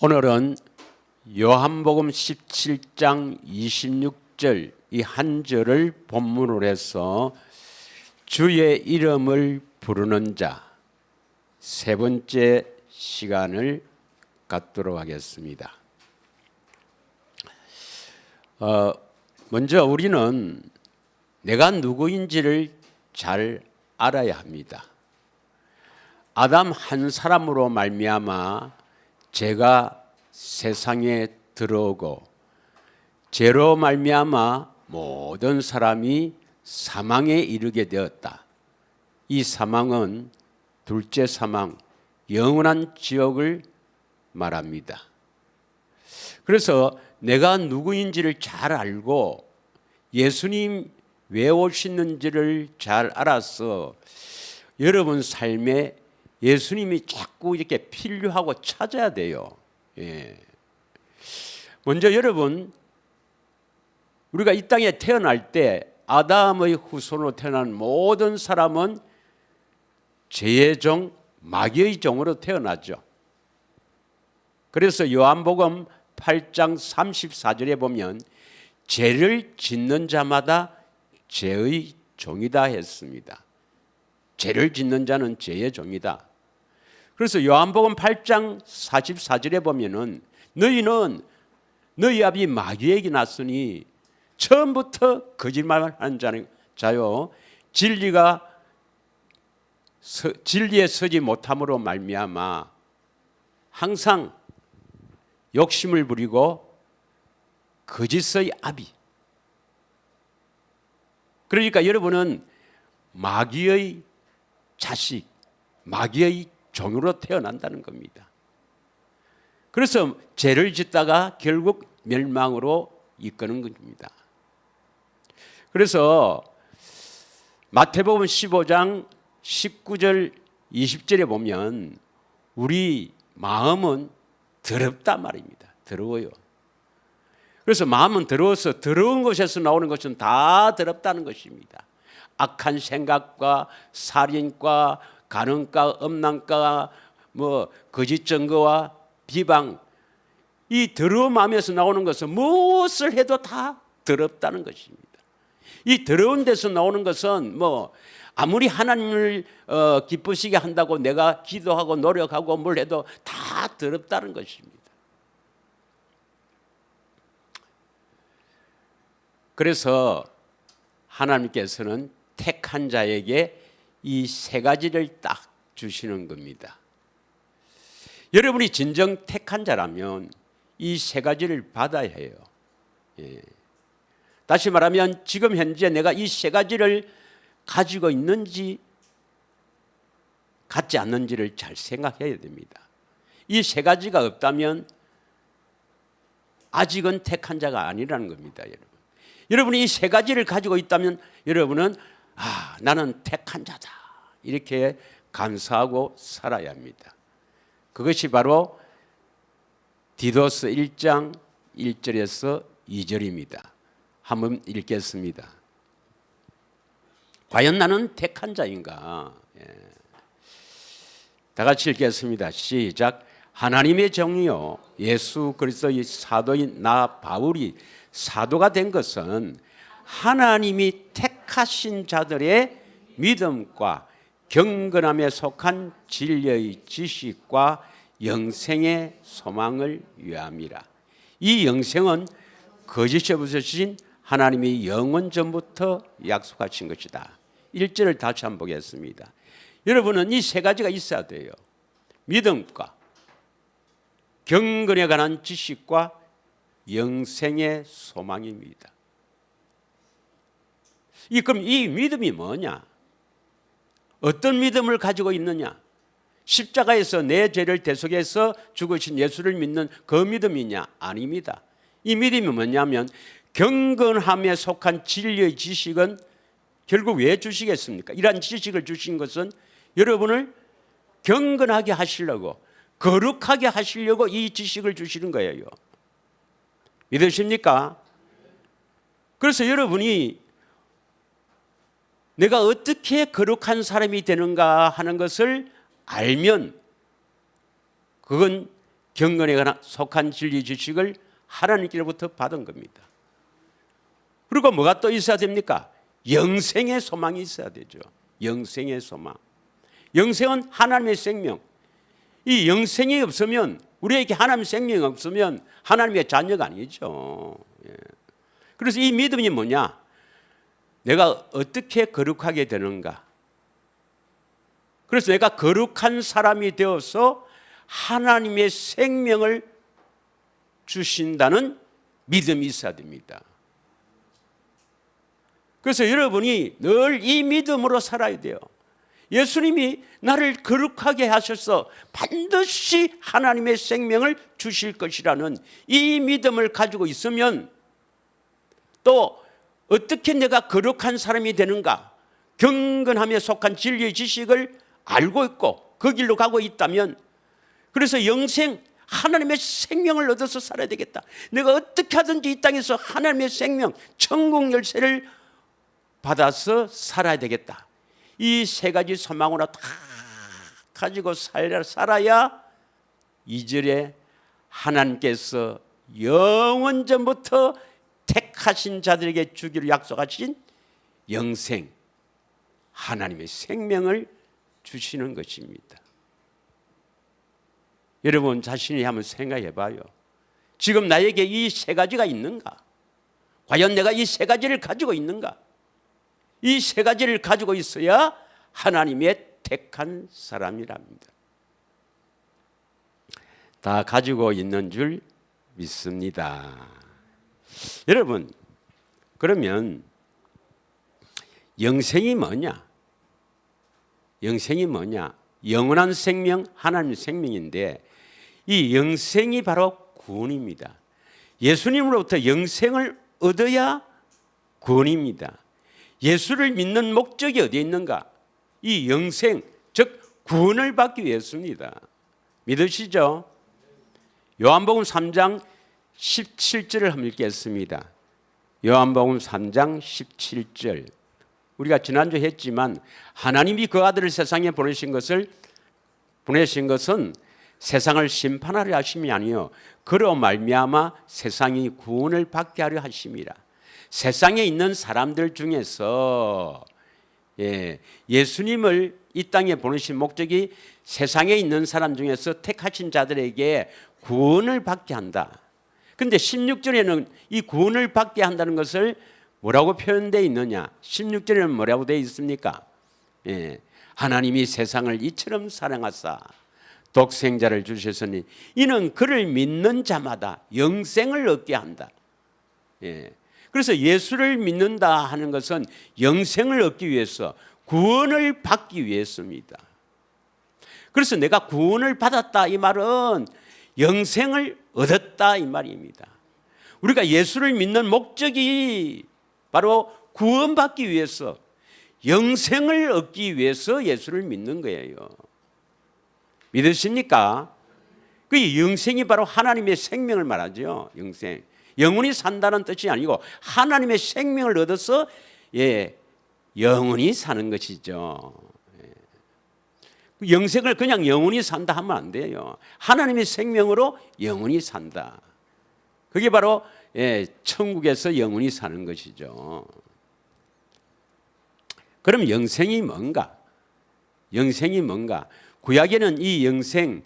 오늘은 요한복음 17장 26절 이 한 절을 본문으로 해서 주의 이름을 부르는 자 세 번째 시간을 갖도록 하겠습니다. 먼저 우리는 내가 누구인지를 잘 알아야 합니다. 아담 한 사람으로 말미암아 죄가 세상에 들어오고 죄로 말미암아 모든 사람이 사망에 이르게 되었다. 이 사망은 둘째 사망, 영원한 지옥을 말합니다. 그래서 내가 누구인지를 잘 알고 예수님 왜 오시는지를 잘 알아서 여러분 삶에 예수님이 자꾸 이렇게 필요하고 찾아야 돼요. 먼저 여러분, 우리가 이 땅에 태어날 때 아담의 후손으로 태어난 모든 사람은 죄의 종, 마귀의 종으로 태어났죠. 그래서 요한복음 8장 34절에 보면 죄를 짓는 자마다 죄의 종이다 했습니다. 죄를 짓는 자는 죄의 종이다. 그래서 요한복음 8장 44절에 보면은 너희는 너희 아비 마귀에게 났으니 처음부터 거짓말하는 자요 진리에 서지 못함으로 말미암아 항상 욕심을 부리고 거짓의 아비. 그러니까 여러분은 마귀의 자식, 마귀의 종으로 태어난다는 겁니다. 그래서 죄를 짓다가 결국 멸망으로 이끄는 겁니다. 그래서 마태복음 15장 19절 20절에 보면 우리 마음은 더럽다 말입니다. 더러워요. 그래서 마음은 더러워서 더러운 것에서 나오는 것은 다 더럽다는 것입니다. 악한 생각과 살인과 간음과 음란과 거짓 증거와 비방, 이 더러운 마음에서 나오는 것은 무엇을 해도 다 더럽다는 것입니다. 이 더러운 데서 나오는 것은 아무리 하나님을 기쁘시게 한다고 내가 기도하고 노력하고 뭘 해도 다 더럽다는 것입니다. 그래서 하나님께서는 택한 자에게 이 세 가지를 딱 주시는 겁니다. 여러분이 진정 택한 자라면 이 세 가지를 받아야 해요. 다시 말하면 지금 현재 내가 이 세 가지를 가지고 있는지 갖지 않는지를 잘 생각해야 됩니다. 이 세 가지가 없다면 아직은 택한 자가 아니라는 겁니다. 여러분이 이 세 가지를 가지고 있다면 여러분은 나는 택한 자다 이렇게 감사하고 살아야 합니다. 그것이 바로 디도스 1장 1절에서 2절입니다. 한번 읽겠습니다. 과연 나는 택한 자인가? 다 같이 읽겠습니다. 시작. 하나님의 정의요 예수 그리스도의 사도인 나 바울이 사도가 된 것은 하나님이 택하신 자들의 믿음과 경건함에 속한 진리의 지식과 영생의 소망을 위함이라. 이 영생은 거짓이 없으신 하나님이 영원 전부터 약속하신 것이다. 1절을 다시 한번 보겠습니다. 여러분은 이 세 가지가 있어야 돼요. 믿음과 경건에 관한 지식과 영생의 소망입니다. 그럼 이 믿음이 뭐냐? 어떤 믿음을 가지고 있느냐? 십자가에서 내 죄를 대속해서 죽으신 예수를 믿는 그 믿음이냐? 아닙니다. 이 믿음이 뭐냐면 경건함에 속한 진리의 지식은 결국 왜 주시겠습니까? 이러한 지식을 주신 것은 여러분을 경건하게 하시려고, 거룩하게 하시려고 이 지식을 주시는 거예요. 믿으십니까? 그래서 여러분이 내가 어떻게 거룩한 사람이 되는가 하는 것을 알면 그건 경건에 관한 속한 진리 지식을 하나님께로부터 받은 겁니다. 그리고 뭐가 또 있어야 됩니까? 영생의 소망이 있어야 되죠. 영생의 소망. 영생은 하나님의 생명. 이 영생이 없으면, 우리에게 하나님의 생명이 없으면 하나님의 자녀가 아니죠. 그래서 이 믿음이 뭐냐? 내가 어떻게 거룩하게 되는가? 그래서 내가 거룩한 사람이 되어서 하나님의 생명을 주신다는 믿음이 있어야 됩니다. 그래서 여러분이 늘 이 믿음으로 살아야 돼요. 예수님이 나를 거룩하게 하셔서 반드시 하나님의 생명을 주실 것이라는 이 믿음을 가지고 있으면, 또 어떻게 내가 거룩한 사람이 되는가, 경건함에 속한 진리의 지식을 알고 있고 그 길로 가고 있다면, 그래서 영생, 하나님의 생명을 얻어서 살아야 되겠다. 내가 어떻게 하든지 이 땅에서 하나님의 생명, 천국 열쇠를 받아서 살아야 되겠다. 이 세 가지 소망으로 다 가지고 살아야 2절에 하나님께서 영원 전부터 택하신 자들에게 주기로 약속하신 영생, 하나님의 생명을 주시는 것입니다. 여러분 자신이 한번 생각해 봐요. 지금 나에게 이 세 가지가 있는가? 과연 내가 이 세 가지를 가지고 있는가? 이 세 가지를 가지고 있어야 하나님의 택한 사람이랍니다. 다 가지고 있는 줄 믿습니다. 여러분, 그러면 영생이 뭐냐? 영생이 뭐냐? 영원한 생명, 하나님의 생명인데, 이 영생이 바로 구원입니다. 예수님으로부터 영생을 얻어야 구원입니다. 예수를 믿는 목적이 어디에 있는가? 이 영생, 즉 구원을 받기 위해서입니다. 믿으시죠? 요한복음 3장 17절을 한번 읽겠습니다. 요한복음 3장 17절. 우리가 지난주 했지만, 하나님이 그 아들을 세상에 보내신 것은 세상을 심판하려 하심이 아니요 그로 말미암아 세상이 구원을 받게 하려 하심이라. 세상에 있는 사람들 중에서 예수님을 이 땅에 보내신 목적이 세상에 있는 사람 중에서 택하신 자들에게 구원을 받게 한다. 그런데 16절에는 이 구원을 받게 한다는 것을 뭐라고 표현되어 있느냐? 16절에는 뭐라고 되어 있습니까? 하나님이 세상을 이처럼 사랑하사 독생자를 주셨으니 이는 그를 믿는 자마다 영생을 얻게 한다. 그래서 예수를 믿는다 하는 것은 영생을 얻기 위해서, 구원을 받기 위해서입니다. 그래서 내가 구원을 받았다 이 말은 영생을 얻었다 이 말입니다. 우리가 예수를 믿는 목적이 바로 구원받기 위해서, 영생을 얻기 위해서 예수를 믿는 거예요. 믿으십니까? 그 영생이 바로 하나님의 생명을 말하죠. 영생. 영원히 산다는 뜻이 아니고 하나님의 생명을 얻어서 영원히 사는 것이죠. 영생을 그냥 영원히 산다 하면 안 돼요. 하나님의 생명으로 영원히 산다. 그게 바로 천국에서 영원히 사는 것이죠. 그럼 영생이 뭔가? 영생이 뭔가? 구약에는 이 영생이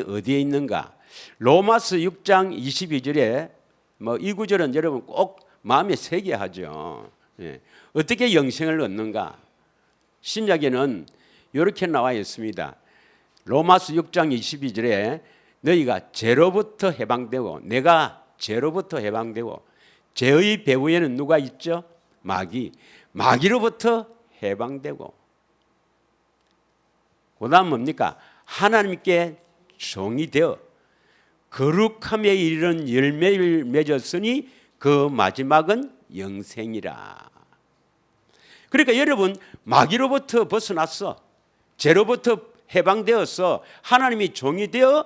어디에 있는가? 로마서 6장 22절에 이 구절은 여러분 꼭 마음에 새게 하죠. 어떻게 영생을 얻는가? 신약에는 이렇게 나와 있습니다. 로마서 6장 22절에 너희가 죄로부터 해방되고, 내가 죄로부터 해방되고, 죄의 배후에는 누가 있죠? 마귀로부터 해방되고, 그 다음 뭡니까? 하나님께 종이 되어 거룩함에 이르는 열매를 맺었으니 그 마지막은 영생이라. 그러니까 여러분, 마귀로부터 벗어났어. 죄로부터 해방되어서 하나님이 종이 되어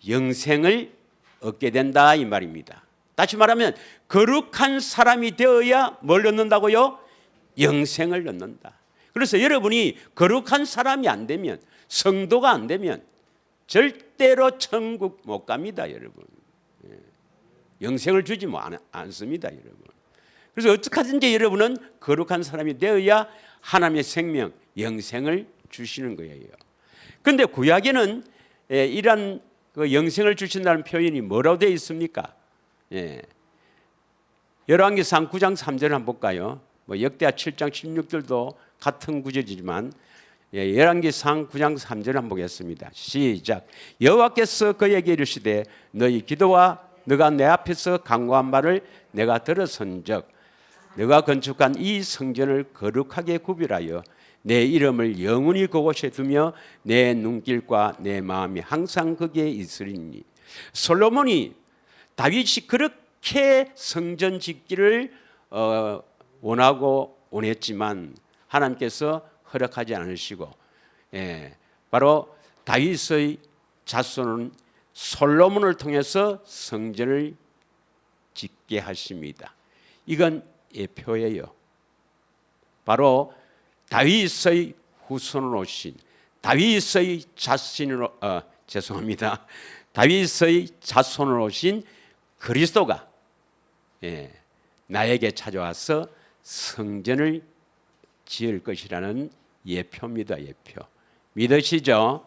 영생을 얻게 된다 이 말입니다. 다시 말하면 거룩한 사람이 되어야 뭘 얻는다고요? 영생을 얻는다. 그래서 여러분이 거룩한 사람이 안 되면, 성도가 안 되면 절대로 천국 못 갑니다, 여러분. 영생을 주지 않습니다, 여러분. 그래서 어떻게 하든지 여러분은 거룩한 사람이 되어야 하나님의 생명, 영생을 주시는 거예요. 그런데 구약에는 이러한 그 영생을 주신다는 표현이 뭐라고 되어 있습니까? 열왕기상 9장 3절을 한번 볼까요? 역대하 7장 16절도 같은 구절이지만 열왕기상 9장 3절을 한번 보겠습니다. 시작. 여호와께서 그에게 이르시되 너희 기도와 너가 내 앞에서 간구한 말을 내가 들었은즉 너가 건축한 이 성전을 거룩하게 구별하여 내 이름을 영원히 그곳에 두며 내 눈길과 내 마음이 항상 거기에 있으리니. 솔로몬이 다윗이 그렇게 성전 짓기를 원하고 원했지만 하나님께서 허락하지 않으시고 바로 다윗의 자손은 솔로몬을 통해서 성전을 짓게 하십니다. 이건 예표예요. 바로 다윗의 후손으로 오신 다윗의 다윗의 자손으로 오신 그리스도가 나에게 찾아와서 성전을 지을 것이라는 예표입니다. 예표. 믿으시죠?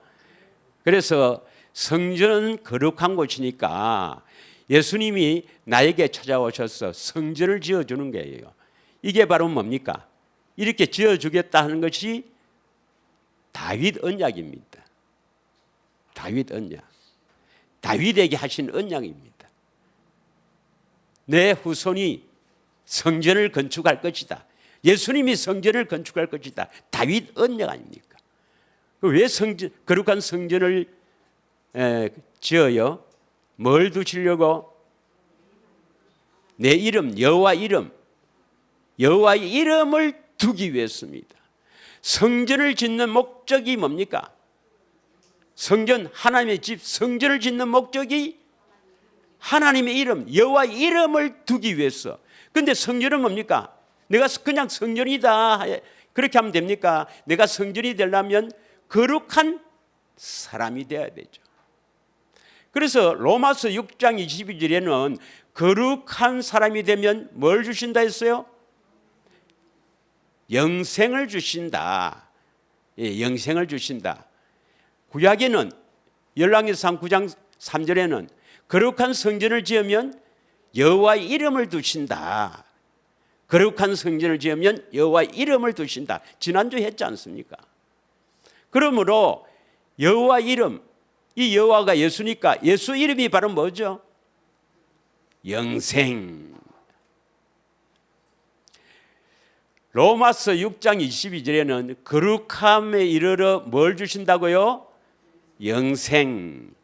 그래서 성전은 거룩한 곳이니까 예수님이 나에게 찾아오셔서 성전을 지어주는 거예요. 이게 바로 뭡니까? 이렇게 지어주겠다 하는 것이 다윗 언약입니다. 다윗 언약. 다윗에게 하신 언약입니다. 내 후손이 성전을 건축할 것이다. 예수님이 성전을 건축할 것이다. 다윗 언약 아닙니까? 왜 거룩한 성전을 지어요? 뭘 두시려고? 내 이름, 여호와의 이름을 두기 위해서입니다. 성전을 짓는 목적이 뭡니까? 성전, 하나님의 집, 성전을 짓는 목적이 하나님의 이름, 여호와의 이름을 두기 위해서. 그런데 성전은 뭡니까? 내가 그냥 성전이다 그렇게 하면 됩니까? 내가 성전이 되려면 거룩한 사람이 되어야 되죠. 그래서 로마서 6장 22절에는 거룩한 사람이 되면 뭘 주신다 했어요? 영생을 주신다. 영생을 주신다. 구약에는 열왕기상 9장 3절에는 거룩한 성전을 지으면 여호와의 이름을 두신다. 거룩한 성전을 지으면 여호와의 이름을 두신다. 지난주 했지 않습니까? 그러므로 여호와의 이름, 이 여호와가 예수니까 예수 이름이 바로 뭐죠? 영생. 로마서 6장 22절에는 거룩함에 이르러 뭘 주신다고요? 영생.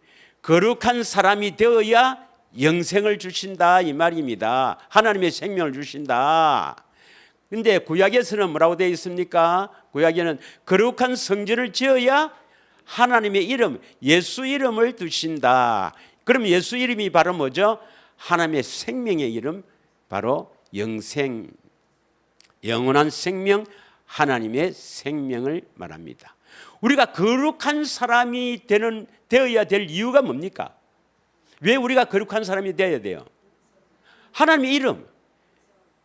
거룩한 사람이 되어야 영생을 주신다 이 말입니다. 하나님의 생명을 주신다. 그런데 구약에서는 뭐라고 되어 있습니까? 구약에는 거룩한 성전을 지어야 하나님의 이름, 예수 이름을 두신다. 그럼 예수 이름이 바로 뭐죠? 하나님의 생명의 이름, 바로 영생, 영원한 생명, 하나님의 생명을 말합니다. 우리가 거룩한 사람이 되어야 될 이유가 뭡니까? 왜 우리가 거룩한 사람이 되어야 돼요? 하나님의 이름,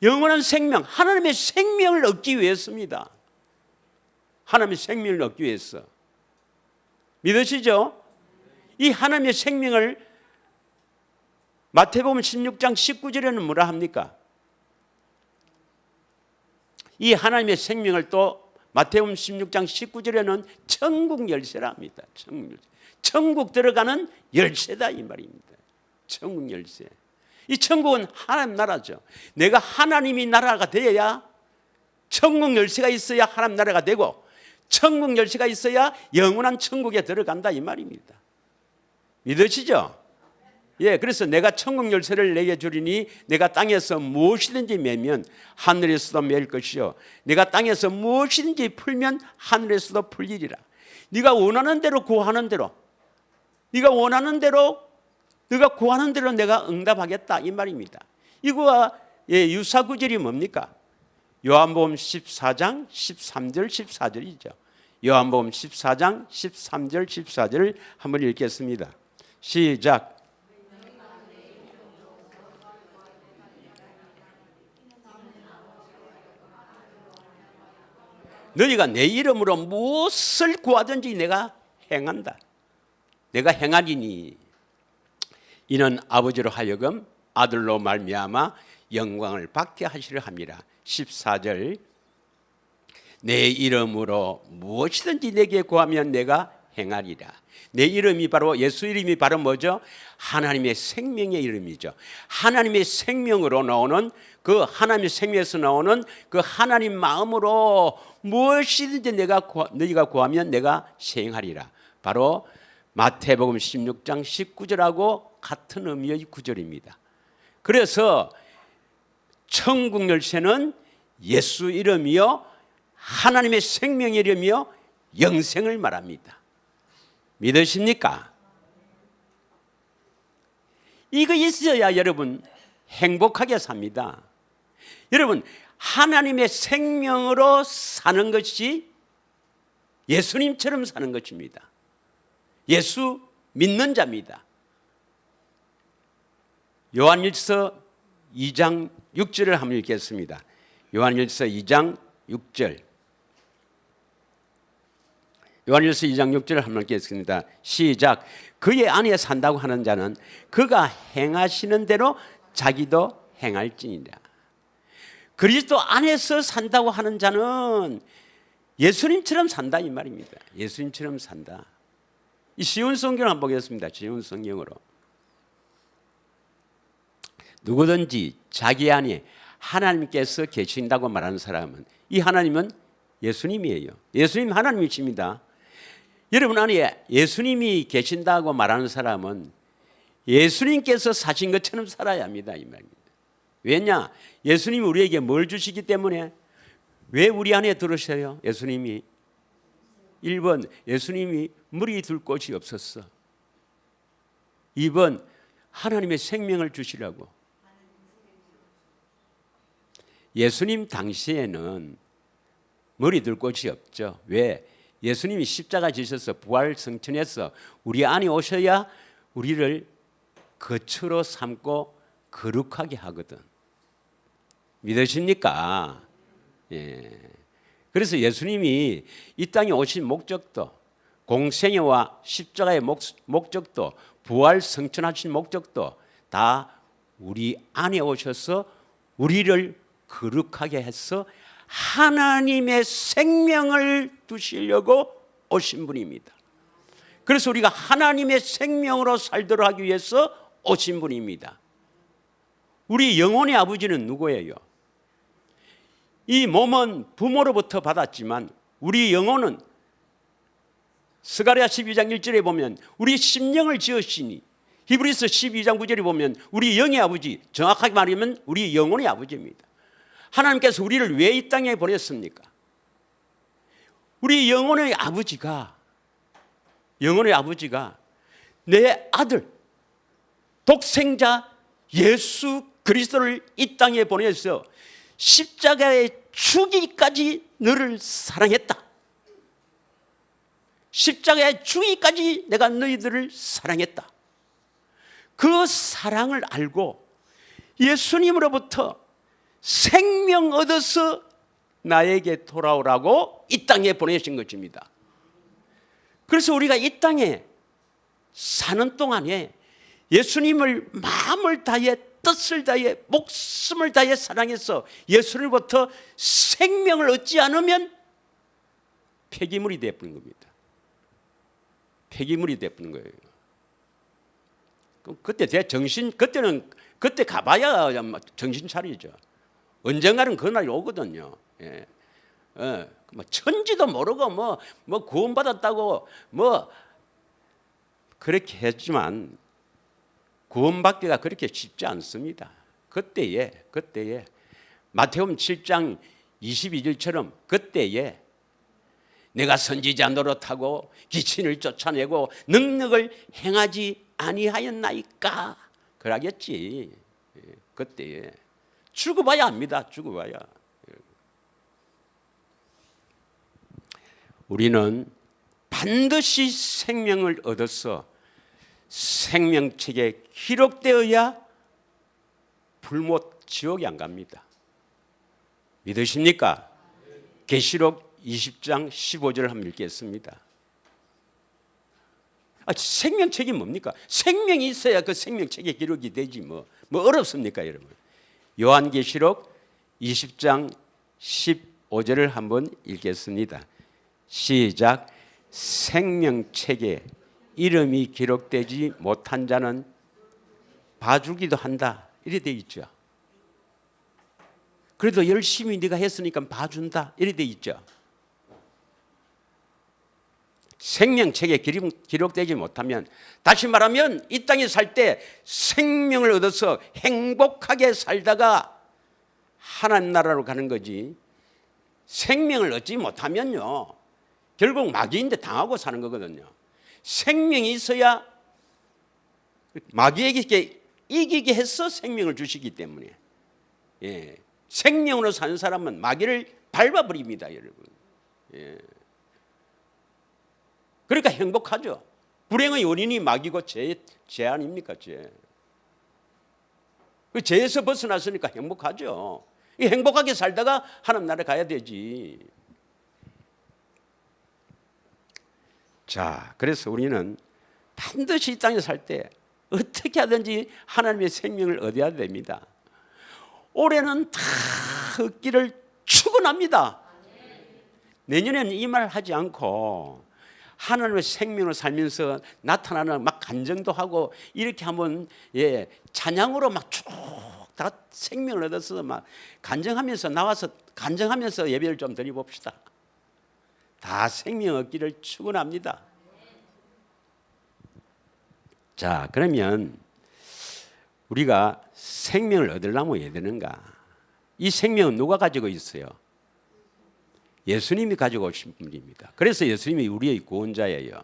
영원한 생명, 하나님의 생명을 얻기 위해서입니다. 하나님의 생명을 얻기 위해서. 믿으시죠? 이 하나님의 생명을 마태복음 16장 19절에는 뭐라 합니까? 이 하나님의 생명을 또 마태복음 16장 19절에는 천국 열쇠라 합니다. 천국 열쇠. 천국 들어가는 열쇠다 이 말입니다. 천국 열쇠. 이 천국은 하나님 나라죠. 내가 하나님이 나라가 되어야 천국 열쇠가 있어야 하나님 나라가 되고 천국 열쇠가 있어야 영원한 천국에 들어간다 이 말입니다. 믿으시죠? 예, 그래서 내가 천국 열쇠를 내게 주리니 내가 땅에서 무엇이든지 매면 하늘에서도 맬 것이요 내가 땅에서 무엇이든지 풀면 하늘에서도 풀리리라. 네가 원하는 대로 구하는 대로 네가 원하는 대로 네가 구하는 대로 내가 응답하겠다 이 말입니다. 이거와 유사 구절이 뭡니까? 요한복음 14장 13절 14절이죠. 요한복음 14장 13절 14절을 한번 읽겠습니다. 시작. 너희가 내 이름으로 무엇을 구하든지 내가 행한다. 내가 행하리니 이는 아버지로 하여금 아들로 말미암아 영광을 받게 하시려 함이라. 14절. 내 이름으로 무엇이든지 내게 구하면 내가 행하리라. 내 이름이 바로 예수 이름이 바로 뭐죠? 하나님의 생명의 이름이죠. 하나님의 생명으로 나오는 그 하나님의 생명에서 나오는 그 하나님 마음으로 무엇이든지 너희가 구하면 내가 시행하리라. 바로 마태복음 16장 19절하고 같은 의미의 구절입니다. 그래서 천국 열쇠는 예수 이름이요 하나님의 생명의 이름이요 영생을 말합니다. 믿으십니까? 이거 있어야 여러분 행복하게 삽니다. 여러분 하나님의 생명으로 사는 것이 예수님처럼 사는 것입니다. 예수 믿는 자입니다. 요한일서 2장 6절을 한번 읽겠습니다. 요한일서 2장 6절. 요한일서 2장 6절을 한번 읽겠습니다. 시작. 그의 안에 산다고 하는 자는 그가 행하시는 대로 자기도 행할지니라. 그리스도 안에서 산다고 하는 자는 예수님처럼 산다 이 말입니다. 예수님처럼 산다. 이 쉬운 성경을 한번 보겠습니다. 쉬운 성경으로. 누구든지 자기 안에 하나님께서 계신다고 말하는 사람은 이 하나님은 예수님이에요. 예수님 하나님이십니다. 여러분 안에 예수님이 계신다고 말하는 사람은 예수님께서 사신 것처럼 살아야 합니다 이 말입니다. 왜냐? 예수님이 우리에게 뭘 주시기 때문에. 왜 우리 안에 들으셔요? 예수님이 1번 예수님이 물이 둘 곳이 없었어. 2번 하나님의 생명을 주시라고. 예수님 당시에는 머리 둘 곳이 없죠. 왜? 예수님이 십자가 지셔서 부활 성천해서 우리 안에 오셔야 우리를 거처로 삼고 거룩하게 하거든. 믿으십니까? 예. 그래서 예수님이 이 땅에 오신 목적도, 공생애와 십자가의 목적도, 부활 성천하신 목적도 다 우리 안에 오셔서 우리를 거룩하게 해서 하나님의 생명을 두시려고 오신 분입니다. 그래서 우리가 하나님의 생명으로 살도록 하기 위해서 오신 분입니다. 우리 영혼의 아버지는 누구예요? 이 몸은 부모로부터 받았지만 우리 영혼은 스가랴 12장 1절에 보면 우리 심령을 지으시니, 히브리서 12장 9절에 보면 우리 영의 아버지, 정확하게 말하면 우리 영혼의 아버지입니다. 하나님께서 우리를 왜 이 땅에 보냈습니까? 우리 영혼의 아버지가 내 아들 독생자 예수 그리스도를 이 땅에 보내서 십자가에 죽기까지 너를 사랑했다. 십자가에 죽기까지 내가 너희들을 사랑했다. 그 사랑을 알고 예수님으로부터 생명 얻어서 나에게 돌아오라고 이 땅에 보내신 것입니다. 그래서 우리가 이 땅에 사는 동안에 예수님을 마음을 다해 뜻을 다해 목숨을 다해 사랑해서 예수님부터 생명을 얻지 않으면 폐기물이 되어버린 겁니다. 폐기물이 되어버린 거예요. 그럼 그때 가봐야 정신 차리죠. 언젠가는 그날이 오거든요. 예. 뭐 천지도 모르고 뭐 구원받았다고 뭐 그렇게 했지만 구원받기가 그렇게 쉽지 않습니다. 그때에 마태복음 7장 22절처럼 그때에 내가 선지자 노릇하고 귀신을 쫓아내고 능력을 행하지 아니하였나이까 그러겠지. 그때에 죽어봐야 합니다. 죽어봐야. 우리는 반드시 생명을 얻어서 생명책에 기록되어야 불못 지옥에 안 갑니다. 믿으십니까? 계시록 20장 15절을 한번 읽겠습니다. 생명책이 뭡니까? 생명이 있어야 그 생명책에 기록이 되지 뭐 어렵습니까, 여러분? 요한계시록 20장 15절을 한번 읽겠습니다. 시작. 생명책에 이름이 기록되지 못한 자는 봐주기도 한다. 이래 돼 있죠. 그래도 열심히 네가 했으니까 봐준다. 이래 돼 있죠. 생명책에 기록되지 못하면, 다시 말하면 이 땅에 살 때 생명을 얻어서 행복하게 살다가 하나님 나라로 가는 거지, 생명을 얻지 못하면요 결국 마귀인데 당하고 사는 거거든요. 생명이 있어야 마귀에게 이기게 해서 생명을 주시기 때문에, 예, 생명으로 사는 사람은 마귀를 밟아버립니다, 여러분. 예. 그러니까 행복하죠. 불행의 원인이 마귀고 죄 아닙니까? 죄. 그 죄에서 벗어났으니까 행복하죠. 행복하게 살다가 하나님 나라에 가야 되지. 자, 그래서 우리는 반드시 이 땅에 살 때 어떻게 하든지 하나님의 생명을 얻어야 됩니다. 올해는 다 얻기를 축원합니다. 내년에는 이 말 하지 않고 하나님의 생명을 살면서 나타나는 막 간증도 하고 이렇게 한번, 예, 찬양으로 막 쭉 다 생명을 얻어서 막 간증하면서 나와서 간증하면서 예배를 좀 드려봅시다. 다 생명 얻기를 축원합니다. 자, 그러면 우리가 생명을 얻으려면 해야 되는가? 이 생명은 누가 가지고 있어요? 예수님이 가지고 오신 분입니다. 그래서 예수님이 우리의 구원자예요.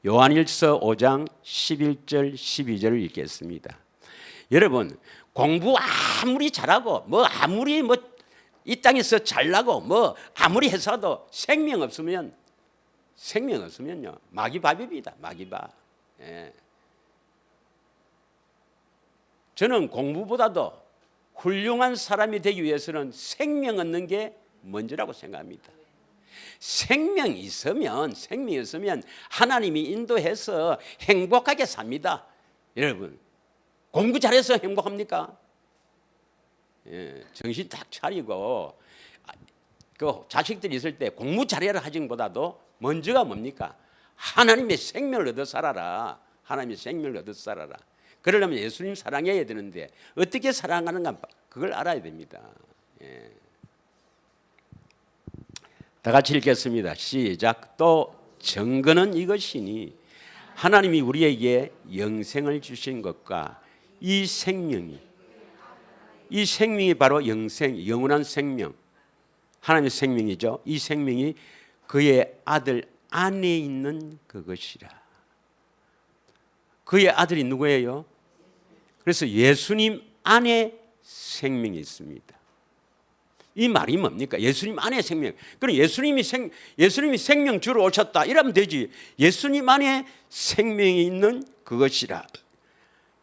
요한일서 5장 11절 12절을 읽겠습니다. 여러분, 공부 아무리 잘하고 아무리 이 땅에서 잘나고 아무리 해서도 생명 없으면요 마귀밥입니다. 마귀밥. 예. 저는 공부보다도 훌륭한 사람이 되기 위해서는 생명 얻는 게 먼저라고 생각합니다. 생명이 있으면 하나님이 인도해서 행복하게 삽니다. 여러분, 공부 잘해서 행복합니까? 예, 정신 딱 차리고 그 자식들이 있을 때 공부 잘해라 하징보다도 먼저가 뭡니까? 하나님의 생명을 얻어 살아라. 하나님의 생명을 얻어 살아라. 그러려면 예수님 사랑해야 되는데 어떻게 사랑하는가 그걸 알아야 됩니다. 예. 다 같이 읽겠습니다. 시작. 또 증거는 이것이니 하나님이 우리에게 영생을 주신 것과 이 생명이 바로 영원한 생명, 하나님의 생명이죠. 이 생명이 그의 아들 안에 있는 그것이라. 그의 아들이 누구예요? 그래서 예수님 안에 생명이 있습니다. 이 말이 뭡니까? 예수님 안에 생명. 그럼 예수님이 생명 주러 오셨다 이러면 되지. 예수님 안에 생명이 있는 그것이라.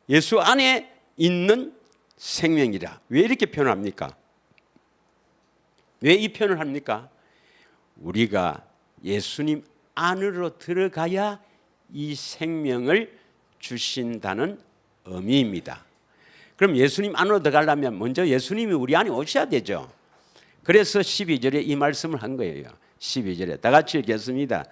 예수 안에 있는 생명이라. 왜 이렇게 표현합니까? 왜 이 표현을 합니까? 우리가 예수님 안으로 들어가야 이 생명을 주신다는 의미입니다. 그럼 예수님 안으로 들어가려면 먼저 예수님이 우리 안에 오셔야 되죠. 그래서 12절에 이 말씀을 한 거예요. 12절에 다 같이 읽겠습니다.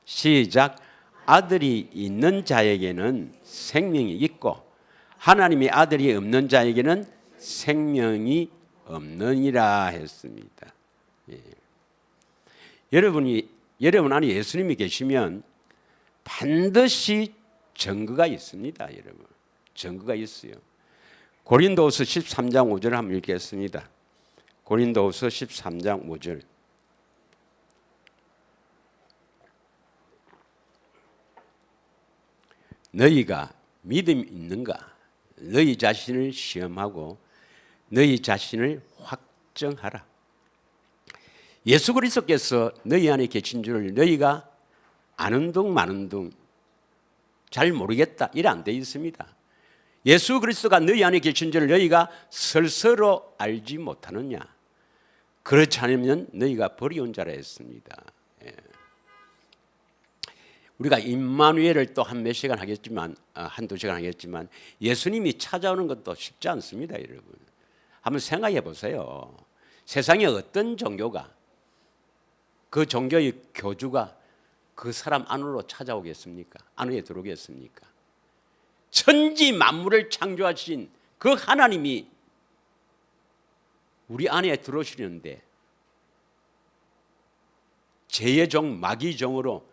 시작. 아들이 있는 자에게는 생명이 있고 하나님의 아들이 없는 자에게는 생명이 없느니라 했습니다. 예. 여러분 안에 예수님이 계시면 반드시 증거가 있습니다. 여러분, 증거가 있어요. 고린도후서 13장 5절 한번 읽겠습니다. 고린도후서 13장 5절. 너희가 믿음이 있는가? 너희 자신을 시험하고 너희 자신을 확정하라. 예수 그리스도께서 너희 안에 계신 줄 너희가 아는 둥 마는 둥 잘 모르겠다 이래 안 돼 있습니다. 예수 그리스도가 너희 안에 계신 줄 너희가 스스로 알지 못하느냐. 그렇지 않으면 너희가 버리온 자라 했습니다. 예. 우리가 임마누엘을 또 한 몇 시간 하겠지만 한두 시간 하겠지만 예수님이 찾아오는 것도 쉽지 않습니다. 여러분 한번 생각해 보세요. 세상에 어떤 종교가 그 종교의 교주가 그 사람 안으로 찾아오겠습니까? 안에 들어오겠습니까? 천지 만물을 창조하신 그 하나님이 우리 안에 들어오시는데 죄의 종 마귀 종으로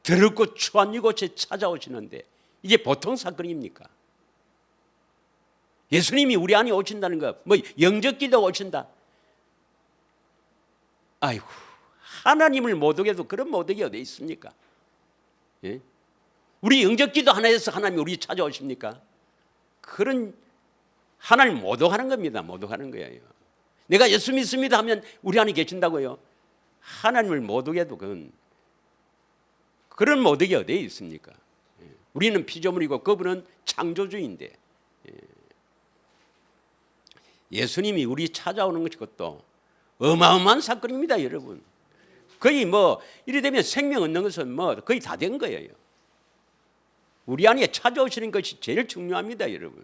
더럽고 추한 이곳에 찾아오시는데 이게 보통 사건입니까? 예수님이 우리 안에 오신다는 거 뭐 영접기도 오신다. 아이고 하나님을 못 오게도 그런 못 오게 어디 있습니까? 예? 우리 영접기도 하나에서 하나님이 우리 찾아오십니까? 그런 하나님 못 오가는 겁니다. 못 오가는 거예요. 내가 예수 믿습니다 하면 우리 안에 계신다고요? 하나님을 못 오게도 그런 못 오게 어디에 있습니까? 예. 우리는 피조물이고 그분은 창조주인데 예수님이 우리 찾아오는 것이 그것도 어마어마한 사건입니다, 여러분. 거의 뭐 이래 되면 생명 얻는 것은 뭐 거의 다 된 거예요. 우리 안에 찾아오시는 것이 제일 중요합니다, 여러분.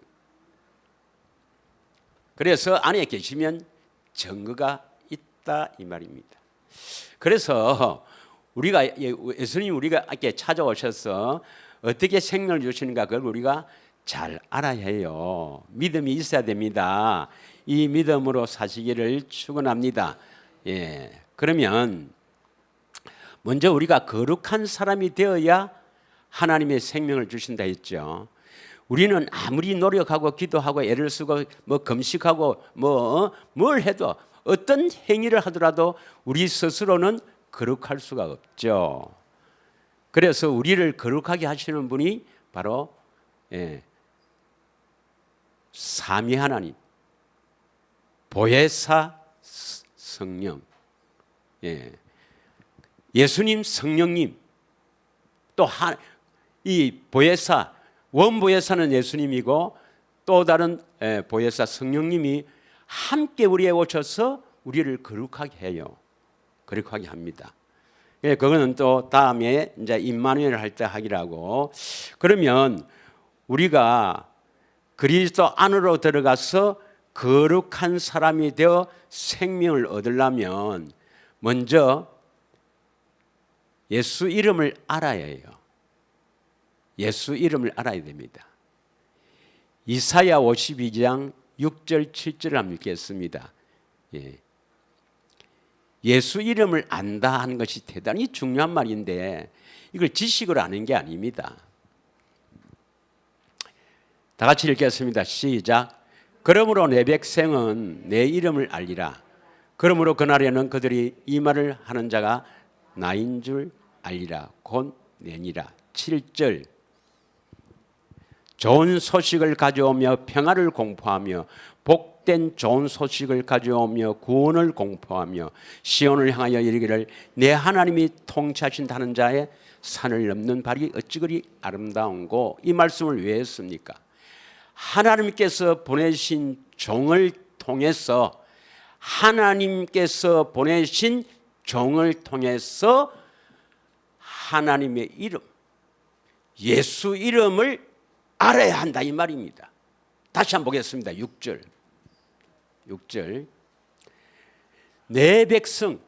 그래서 안에 계시면 증거가 있다 이 말입니다. 그래서 우리가 예수님 우리가 찾아오셔서 어떻게 생명을 주시는가 그걸 우리가 잘 알아야 해요. 믿음이 있어야 됩니다. 이 믿음으로 사시기를 축원합니다. 예. 그러면 먼저 우리가 거룩한 사람이 되어야 하나님의 생명을 주신다 했죠. 우리는 아무리 노력하고 기도하고 애를 쓰고 뭐 금식하고 뭘 해도 어떤 행위를 하더라도 우리 스스로는 거룩할 수가 없죠. 그래서 우리를 거룩하게 하시는 분이 바로 삼위 하나님, 보혜사 성령, 예수님 성령님, 또 이 보혜사 원보혜사는 예수님이고 또 다른 보혜사 성령님이 함께 우리에 오셔서 우리를 거룩하게 해요. 거룩하게 합니다. 그거는 또 다음에 이제 임마누엘 할 때 하기라고. 그러면 우리가 그리스도 안으로 들어가서 거룩한 사람이 되어 생명을 얻으려면 먼저 예수 이름을 알아야 해요. 예수 이름을 알아야 됩니다. 이사야 52장 6절 7절을 한번 읽겠습니다. 예수 이름을 안다 하는 것이 대단히 중요한 말인데 이걸 지식으로 아는 게 아닙니다. 다 같이 읽겠습니다. 시작. 그러므로 내 백성은 내 이름을 알리라. 그러므로 그날에는 그들이 이 말을 하는 자가 나인 줄 알리라. 곧 내니라. 7절. 좋은 소식을 가져오며 평화를 공포하며 복된 좋은 소식을 가져오며 구원을 공포하며 시온을 향하여 이르기를 내 하나님이 통치하신다는 자의 산을 넘는 발이 어찌 그리 아름다운고. 이 말씀을 왜 했습니까? 하나님께서 보내신 종을 통해서 하나님께서 보내신 종을 통해서 하나님의 이름 예수 이름을 알아야 한다 이 말입니다. 다시 한번 보겠습니다. 6절 내 백성,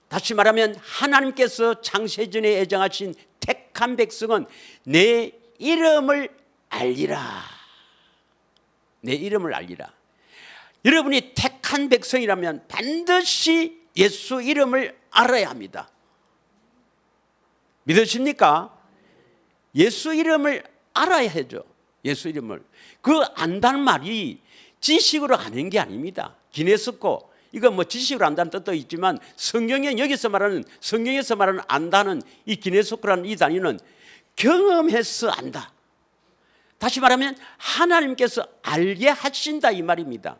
다시 말하면 하나님께서 창세전에 애정하신 택한 백성은 내 이름을 알리라. 내 이름을 알리라. 여러분이 택한 백성이라면 반드시 예수 이름을 알아야 합니다. 믿으십니까? 예수 이름을 알아야 하죠. 예수 이름을. 그 안다는 말이 지식으로 아는 게 아닙니다. 기네스코 이거 뭐 지식으로 안다는 뜻도 있지만 성경에서 말하는 안다는 이 기네스코라는 이 단위는 경험해서 안다. 다시 말하면 하나님께서 알게 하신다 이 말입니다.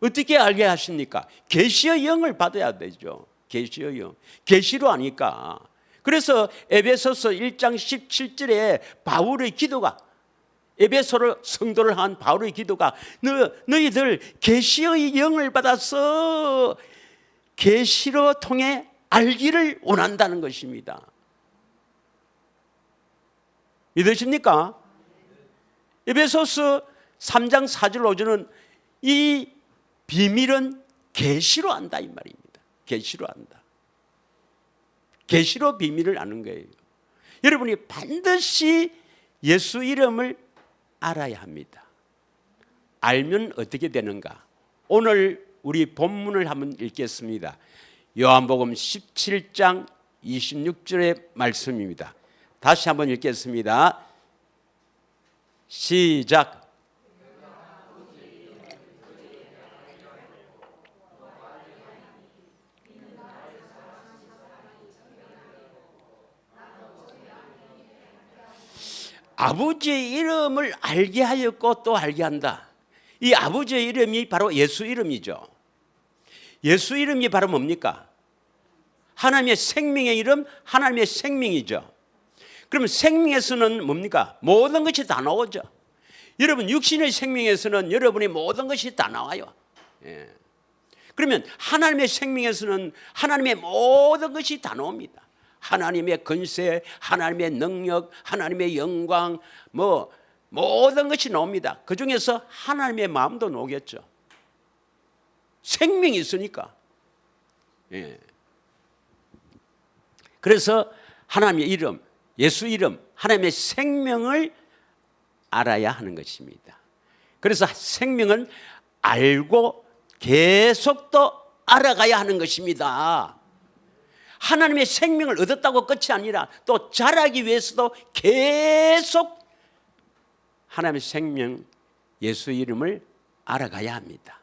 어떻게 알게 하십니까? 계시의 영을 받아야 되죠. 계시어요. 계시로 하니까. 그래서 에베소서 1장 17절에 바울의 기도가, 에베소를 성도를 한 바울의 기도가, 너희들 계시의 영을 받아서 계시로 통해 알기를 원한다는 것입니다. 믿으십니까? 에베소서 3장 4절 5절은 이 비밀은 계시로 안다 이 말입니다. 계시로 안다. 계시로 비밀을 아는 거예요. 여러분이 반드시 예수 이름을 알아야 합니다. 알면 어떻게 되는가? 오늘 우리 본문을 한번 읽겠습니다. 요한복음 17장 26절의 말씀입니다. 다시 한번 읽겠습니다. 시작. 아버지의 이름을 알게 하였고 또 알게 한다. 이 아버지의 이름이 바로 예수 이름이죠. 예수 이름이 바로 뭡니까? 하나님의 생명의 이름, 하나님의 생명이죠. 그러면 생명에서는 뭡니까? 모든 것이 다 나오죠. 여러분 육신의 생명에서는 여러분의 모든 것이 다 나와요. 예. 그러면 하나님의 생명에서는 하나님의 모든 것이 다 나옵니다. 하나님의 권세, 하나님의 능력, 하나님의 영광, 모든 것이 나옵니다. 그 중에서 하나님의 마음도 나오겠죠. 생명이 있으니까. 예. 그래서 하나님의 이름, 예수 이름, 하나님의 생명을 알아야 하는 것입니다. 그래서 생명은 알고 계속 또 알아가야 하는 것입니다. 하나님의 생명을 얻었다고 끝이 아니라 또 자라기 위해서도 계속 하나님의 생명, 예수 이름을 알아가야 합니다.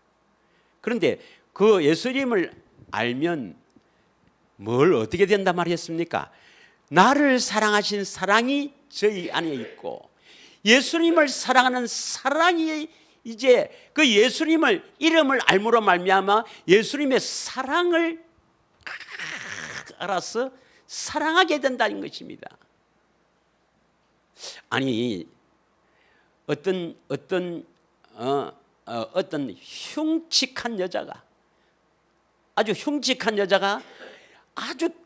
그런데 그 예수 이름을 알면 뭘 어떻게 된다 말했습니까? 나를 사랑하신 사랑이 저희 안에 있고 예수님을 사랑하는 사랑이 이제 그 예수님을 이름을 알므로 말미암아 예수님의 사랑을 알아서 사랑하게 된다는 것입니다. 아니 어떤 흉측한 여자가 아주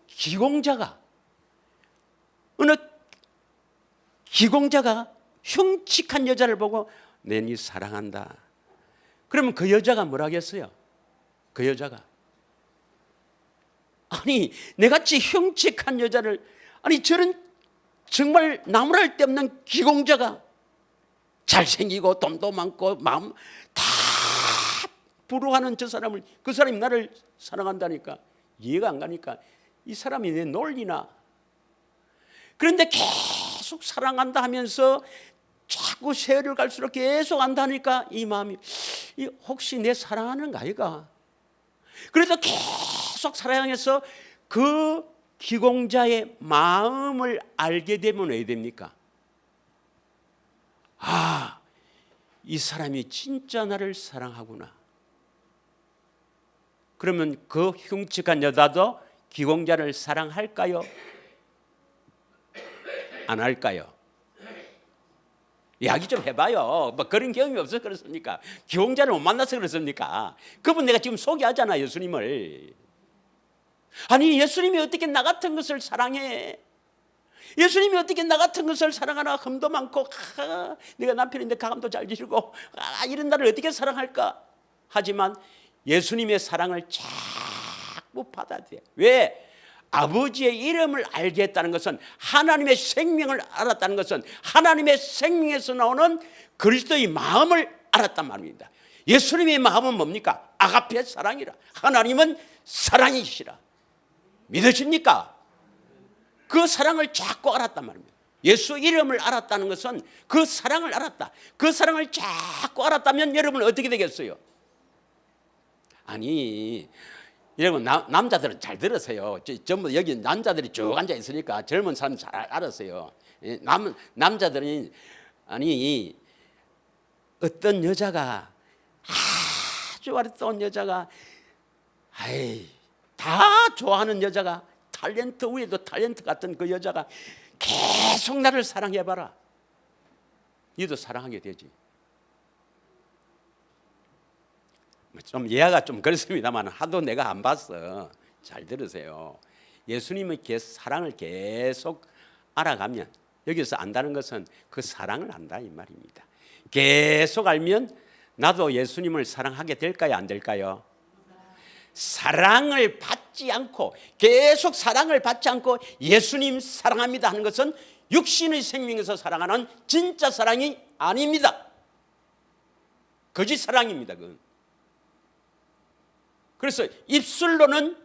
기공자가 어느 기공자가 흉측한 여자를 보고 내 니 사랑한다. 그러면 그 여자가 뭐라 하겠어요? 그 여자가 아니 내같이 흉측한 여자를 저런 정말 나무랄 데 없는 기공자가 잘생기고 돈도 많고 마음 다 부러워하는 저 사람을 그 사람이 나를 사랑한다니까 이해가 안 가니까 이 사람이 내 놀리나. 그런데 계속 사랑한다 하면서 자꾸 세월을 갈수록 계속 안다니까 이 마음이 혹시 내 사랑하는 거 아이가. 그래서 계속 사랑해서 그 기공자의 마음을 알게 되면 왜 됩니까? 아, 이 사람이 진짜 나를 사랑하구나. 그러면 그 흉측한 여자도 기공자를 사랑할까요? 안 할까요? 이야기 좀 해봐요. 뭐 그런 경험이 없어서 그렇습니까? 기공자를 못 만나서 그렇습니까? 그분 내가 지금 소개하잖아, 예수님을. 아니 예수님이 어떻게 나 같은 것을 사랑해? 예수님이 어떻게 나 같은 것을 사랑하나? 흠도 많고 내가 남편인데 가감도 잘 지르고 이런 나를 어떻게 사랑할까? 하지만 예수님의 사랑을 자꾸 받아들여. 왜? 아버지의 이름을 알게 했다는 것은 하나님의 생명을 알았다는 것은 하나님의 생명에서 나오는 그리스도의 마음을 알았단 말입니다. 예수님의 마음은 뭡니까? 아가페 사랑이라. 하나님은 사랑이시라. 믿으십니까? 그 사랑을 자꾸 알았단 말입니다. 예수 이름을 알았다는 것은 그 사랑을 알았다. 그 사랑을 자꾸 알았다면 여러분 어떻게 되겠어요? 아니 여러분 남자들은 잘 들으세요. 전부 여기 남자들이 쭉 앉아 있으니까 젊은 사람 잘 알았어요. 남자들은 아니 어떤 여자가 아주 아름다운 여자가 다 좋아하는 여자가 탤런트 위에도 탤런트 같은 그 여자가 계속 나를 사랑해봐라. 너도 사랑하게 되지. 좀 이해가 좀 그렇습니다만 하도 내가 안 봤어. 잘 들으세요. 예수님의 사랑을 계속 알아가면, 여기서 안다는 것은 그 사랑을 안다 이 말입니다. 계속 알면 나도 예수님을 사랑하게 될까요, 안 될까요? 사랑을 받지 않고, 계속 사랑을 받지 않고 예수님 사랑합니다 하는 것은 육신의 생명에서 사랑하는 진짜 사랑이 아닙니다. 거짓 사랑입니다. 그건. 그래서 입술로는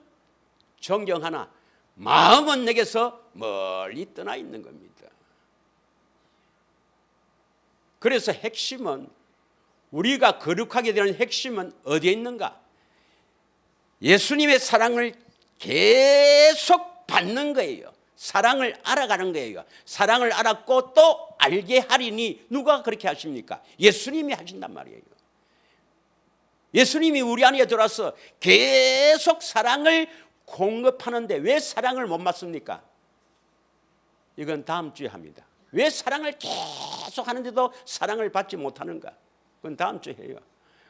존경하나 마음은 내게서 멀리 떠나 있는 겁니다. 그래서 핵심은, 우리가 거룩하게 되는 핵심은 어디에 있는가? 예수님의 사랑을 계속 받는 거예요. 사랑을 알아가는 거예요. 사랑을 알았고 또 알게 하리니, 누가 그렇게 하십니까? 예수님이 하신단 말이에요. 예수님이 우리 안에 들어와서 계속 사랑을 공급하는데 왜 사랑을 못 받습니까? 이건 다음 주에 합니다. 왜 사랑을 계속 하는데도 사랑을 받지 못하는가? 그건 다음 주에 해요.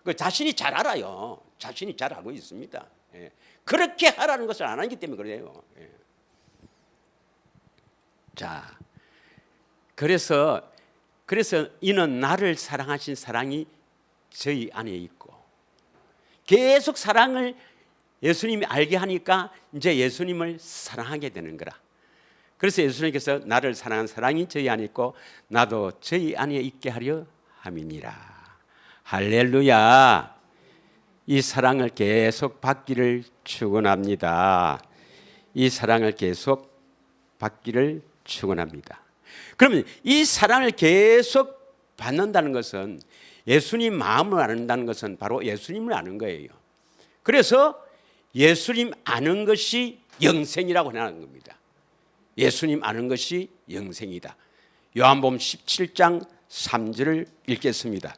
그 자신이 잘 알아요. 자신이 잘 알고 있습니다. 예. 그렇게 하라는 것을 안 하기 때문에 그래요. 예. 자, 그래서 이는 나를 사랑하신 사랑이 저희 안에 있고, 계속 사랑을 예수님이 알게 하니까 이제 예수님을 사랑하게 되는 거라. 그래서 예수님께서 나를 사랑한 사랑이 저희 안에 있고 나도 저희 안에 있게 하려 함이니라. 할렐루야. 이 사랑을 계속 받기를 축원합니다. 이 사랑을 계속 받기를 축원합니다. 그러면 이 사랑을 계속 받는다는 것은, 예수님 마음을 아는다는 것은 바로 예수님을 아는 거예요. 그래서 예수님 아는 것이 영생이라고 하는 겁니다. 예수님 아는 것이 영생이다. 요한복음 17장 3절을 읽겠습니다.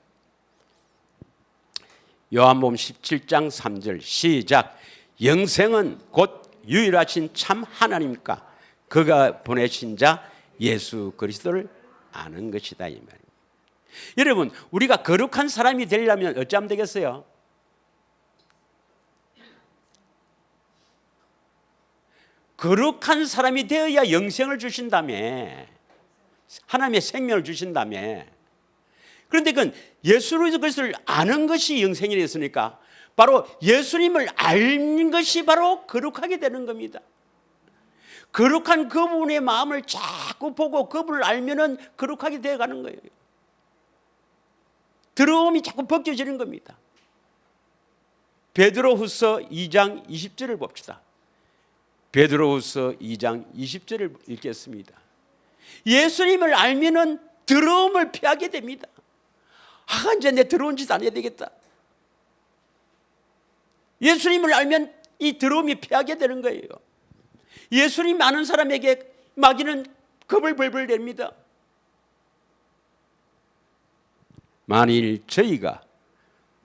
요한복음 17장 3절 시작. 영생은 곧 유일하신 참 하나님과 그가 보내신 자 예수 그리스도를 아는 것이다 이 말입니다. 여러분, 우리가 거룩한 사람이 되려면 어찌하면 되겠어요? 거룩한 사람이 되어야 영생을 주신다며, 하나님의 생명을 주신다며. 그런데 그건 예수 그리스도를 아는 것이 영생이 됐으니까 바로 예수님을 아는 것이 바로 거룩하게 되는 겁니다. 거룩한 그분의 마음을 자꾸 보고 그분을 알면은 거룩하게 되어가는 거예요. 더러움이 자꾸 벗겨지는 겁니다. 베드로후서 2장 20절을 봅시다. 베드로후서 2장 20절을 읽겠습니다. 예수님을 알면은 더러움을 피하게 됩니다. 이제 내 더러운 짓 안 해야 되겠다. 예수님을 알면 이 더러움이 피하게 되는 거예요. 예수님 아는 사람에게 마귀는 겁을 벌벌 냅니다. 만일 저희가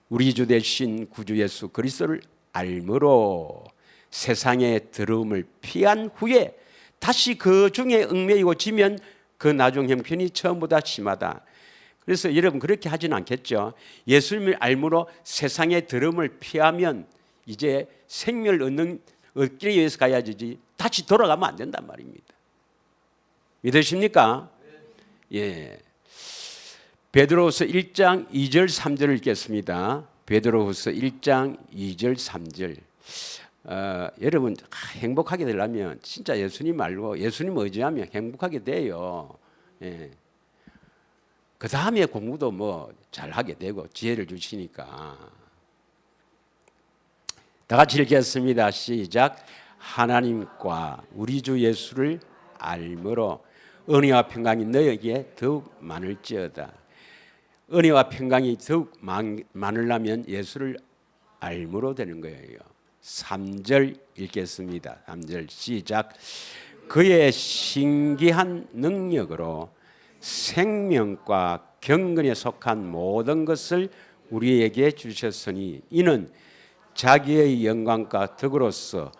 우리 주 되신 구주 예수 그리스도를 알므로 세상의 더러움을 피한 후에 다시 그 중에 얽매이고 지면 그 나중 형편이 처음보다 심하다. 그래서 여러분 그렇게 하지는 않겠죠. 예수님을 알므로 세상의 더러움을 피하면 이제 생명을 얻기 위해서 가야지 다시 돌아가면 안 된단 말입니다. 믿으십니까? 예. 베드로후서 1장 2절 3절을 읽겠습니다. 베드로후서 1장 2절 3절. 여러분 행복하게 되려면 진짜 예수님 알고 예수님 의지하면 행복하게 돼요. 예. 그 다음에 공부도 뭐 잘하게 되고 지혜를 주시니까. 다 같이 읽겠습니다. 시작. 하나님과 우리 주 예수를 알므로 은혜와 평강이 너에게 더욱 많을지어다. 은혜와 평강이 더욱 많으려면 예수를 알므로 되는 거예요. 3절 읽겠습니다. 3절 시작. 그의 신기한 능력으로 생명과 경건에 속한 모든 것을 우리에게 주셨으니 이는 자기의 영광과 덕으로서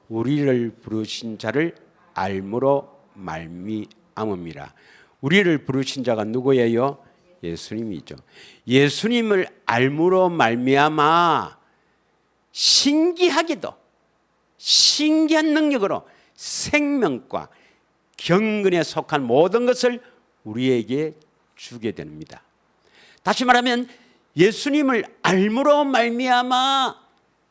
우리를 부르신 자를 알므로 말미암음이라. 우리를 부르신 자가 누구예요? 예수님이죠. 예수님을 알므로 말미암아 신기하게도 신기한 능력으로 생명과 경건에 속한 모든 것을 우리에게 주게 됩니다. 다시 말하면 예수님을 알므로 말미암아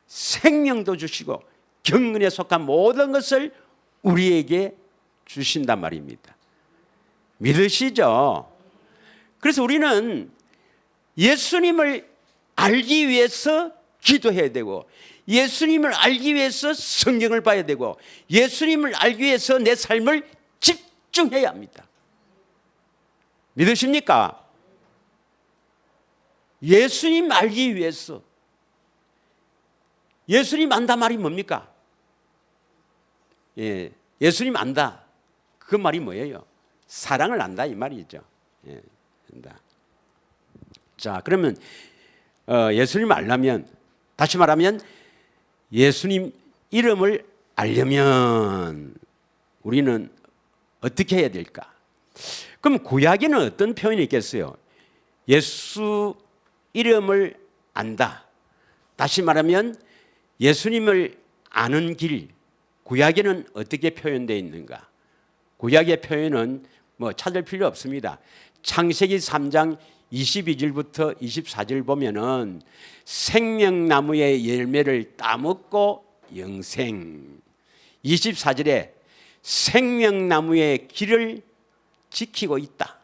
생명도 주시고 경건에 속한 모든 것을 우리에게 주신단 말입니다. 믿으시죠? 그래서 우리는 예수님을 알기 위해서 기도해야 되고, 예수님을 알기 위해서 성경을 봐야 되고, 예수님을 알기 위해서 내 삶을 집중해야 합니다. 믿으십니까? 예수님 알기 위해서. 예수님 안다 말이 뭡니까? 예수님 안다. 그 말이 뭐예요? 사랑을 안다 이 말이죠. 안다. 자, 그러면 예수님 알려면, 다시 말하면 예수님 이름을 알려면 우리는 어떻게 해야 될까? 그럼 구약에는 어떤 표현이 있겠어요? 예수 이름을 안다. 다시 말하면 예수님을 아는 길, 구약에는 어떻게 표현되어 있는가? 구약의 표현은 뭐 찾을 필요 없습니다. 창세기 3장 22절부터 24절 보면은 생명나무의 열매를 따먹고 영생. 24절에 생명나무의 길을 지키고 있다.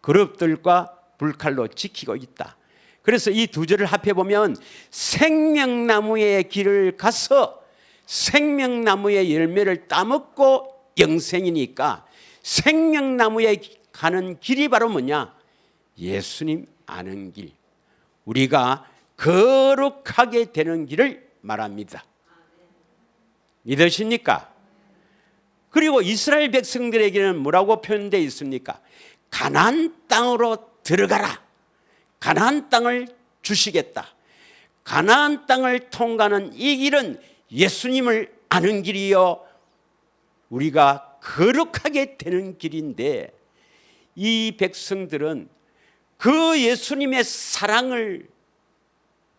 그룹들과 불칼로 지키고 있다. 그래서 이 두 절을 합해 보면 생명나무의 길을 가서 생명나무의 열매를 따먹고 영생이니까 생명나무에 가는 길이 바로 뭐냐? 예수님 아는 길, 우리가 거룩하게 되는 길을 말합니다. 믿으십니까? 그리고 이스라엘 백성들에게는 뭐라고 표현되어 있습니까? 가나안 땅으로 들어가라. 가나안 땅을 주시겠다. 가나안 땅을 통과하는 이 길은 예수님을 아는 길이요, 우리가 거룩하게 되는 길인데, 이 백성들은 그 예수님의 사랑을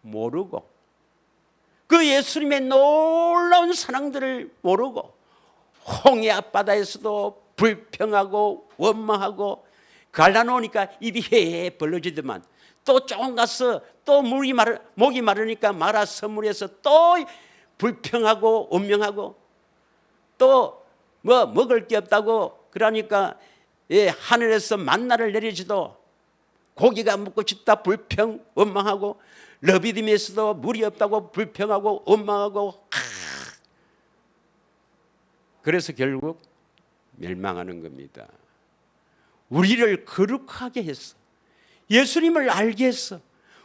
모르고, 그 예수님의 놀라운 사랑들을 모르고, 홍해 앞바다에서도 불평하고 원망하고, 갈라놓으니까 입이 헤헤 벌어지더만, 또 조금 가서 또 목이 마르니까 마라 선물에서 또 불평하고 원망하고, 또 뭐 먹을 게 없다고 그러니까 하늘에서 만나를 내리지도 고기가 먹고 싶다 불평 원망하고, 러비딤에서도 물이 없다고 불평하고 원망하고, 그래서 결국 멸망하는 겁니다. 우리를 거룩하게 했어. 예수님을 알게 했어.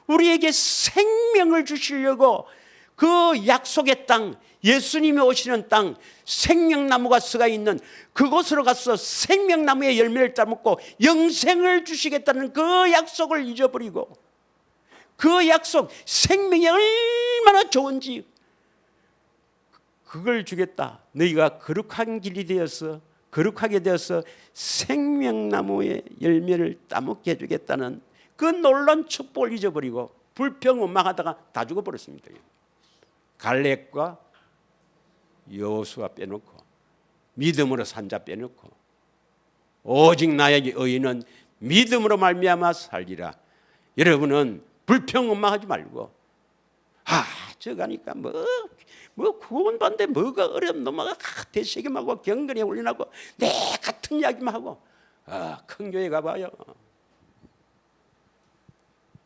우리에게 생명을 주시려고 그 약속의 땅, 예수님이 오시는 땅, 생명나무가 서가 있는 그곳으로 가서 생명나무의 열매를 따먹고 영생을 주시겠다는 그 약속을 잊어버리고, 그 약속, 생명이 얼마나 좋은지 그걸 주겠다. 너희가 거룩한 길이 되어서, 거룩하게 되어서 생명나무의 열매를 따먹게 해주겠다는 그 놀라운 축복을 잊어버리고 불평 원망하다가 다 죽어버렸습니다. 갈렙과 여호수아 빼놓고, 믿음으로 산 자 빼놓고, 오직 나에게 의인은 믿음으로 말미암아 살리라. 여러분은 불평 원망하지 말고, 저 가니까 뭐 구원받는데 뭐가 어려움, 너마가 대세금하고 경건에 훈련하고 내 같은 이야기만 하고, 큰 교회 가봐요.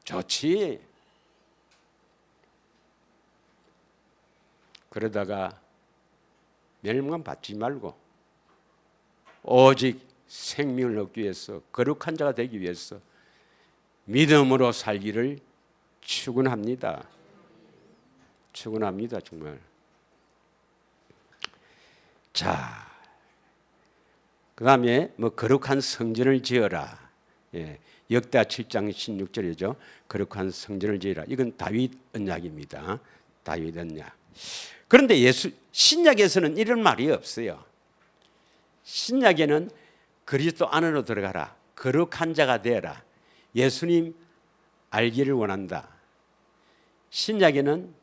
좋지. 그러다가 멸망 받지 말고 오직 생명을 얻기 위해서, 거룩한 자가 되기 위해서 믿음으로 살기를 축원합니다. 축원합니다. 정말. 자, 그 다음에 뭐 거룩한 성전을 지어라. 역대하 7장 16절이죠. 거룩한 성전을 지어라. 이건 다윗 언약입니다. 다윗 언약. 그런데 신약에서는 이런 말이 없어요. 신약에는 그리스도 안으로 들어가라, 거룩한 자가 되어라, 예수님 알기를 원한다. 신약에는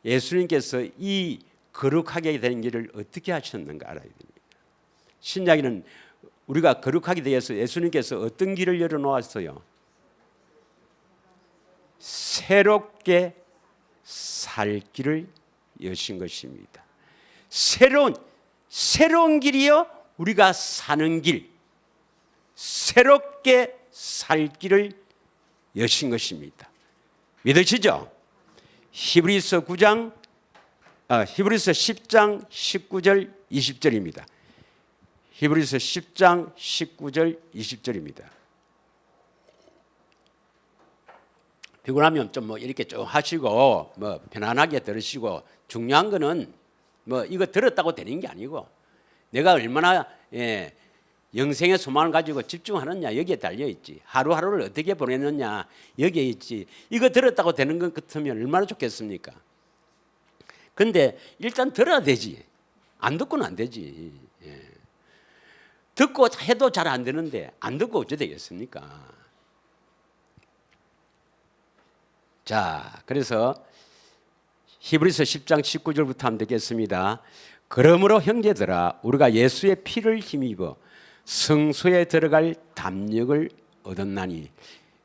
예수님께서 이 거룩하게 된 길을 어떻게 하셨는가 알아야 됩니다. 신약에는 우리가 거룩하게 되어서 예수님께서 어떤 길을 열어놓았어요? 새롭게 살 길을 여신 것입니다. 새로운 길이요, 우리가 사는 길, 새롭게 살 길을 여신 것입니다. 믿으시죠? 히브리서 10장 19절 20절입니다. 히브리서 10장 19절 20절입니다. 피곤하면 좀 뭐 이렇게 좀 하시고 뭐 편안하게 들으시고, 중요한 거는 뭐 이거 들었다고 되는 게 아니고 내가 얼마나 영생의 소망을 가지고 집중하느냐 여기에 달려 있지. 하루하루를 어떻게 보내느냐 여기에 있지. 이거 들었다고 되는 것 같으면 얼마나 좋겠습니까? 근데 일단 들어야 되지. 안 듣고는 안 되지. 듣고 해도 잘 안 되는데 안 듣고 어찌 되겠습니까? 자, 그래서 히브리서 10장 19절부터 하면 되겠습니다. 그러므로 형제들아, 우리가 예수의 피를 힘입어 성소에 들어갈 담력을 얻었나니.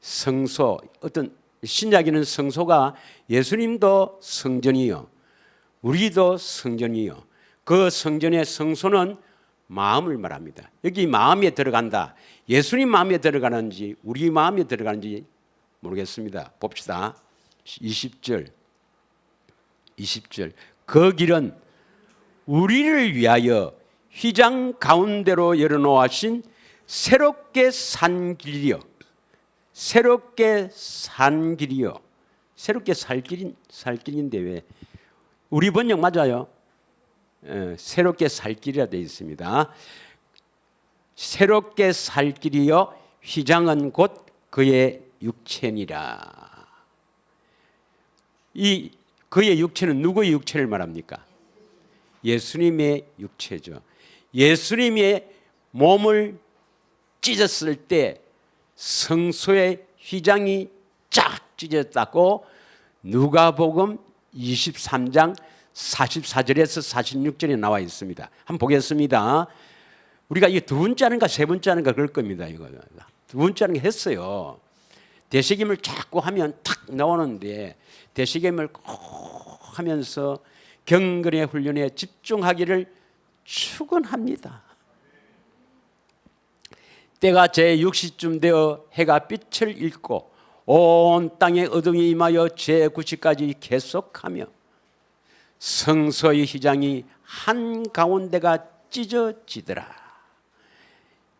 성소, 어떤 신약에는 성소가 예수님도 성전이요, 우리도 성전이요. 그 성전의 성소는 마음을 말합니다. 여기 마음에 들어간다. 예수님 마음에 들어가는지 우리 마음에 들어가는지 모르겠습니다. 봅시다. 20절. 그 길은 우리를 위하여 휘장 가운데로 열어놓으신 새롭게 산 길이요. 새롭게 산 길이요. 새롭게 살 길인데 왜? 우리 번역 맞아요. 새롭게 살 길이라 되어 있습니다. 새롭게 살 길이요, 휘장은 곧 그의 육체니라. 이 그의 육체는 누구의 육체를 말합니까? 예수님의 육체죠. 예수님의 몸을 찢었을 때 성소의 휘장이 쫙 찢어졌다고 누가복음 23장 44절에서 46절에 나와 있습니다. 한번 보겠습니다. 우리가 이게 두 번째 하는가 세 번째 하는가 그럴 겁니다. 이거 두 번째 하는 게 했어요. 대식임을 자꾸 하면 탁 나오는데 대식임을 꼭 하면서 경건의 훈련에 집중하기를 축원합니다. 때가 제6시쯤 되어 해가 빛을 잃고 온 땅에 어둠이 임하여 제9시까지 계속하며 성소의 휘장이 한가운데가 찢어지더라.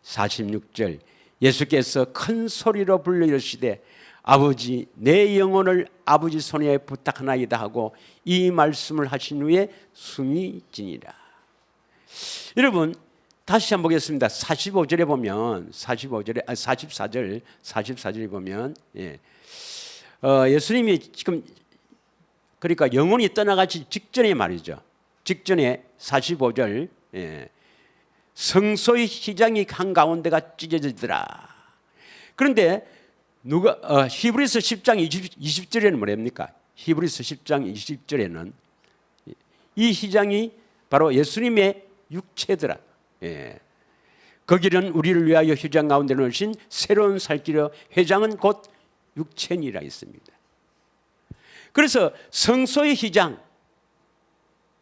46절, 예수께서 큰 소리로 불러 이르시되 아버지, 내 영혼을 아버지 손에 부탁하나이다 하고 이 말씀을 하신 후에 숨이 지니라. 여러분 다시 한번 보겠습니다. 45절에 보면 44절에 보면 예수님이 지금 그러니까 영혼이 떠나가기 직전에 말이죠. 직전에 45절 성소의 휘장이 한가운데가 찢어지더라. 그런데 히브리서 10장 20절에는 뭐랍니까? 히브리서 10장 20절에는 이 휘장이 바로 예수님의 육체더라. 그 길은 우리를 위하여 휘장 가운데 놓으신 새로운 살길이요 회장은 곧 육체니라 있습니다. 그래서 성소의 휘장,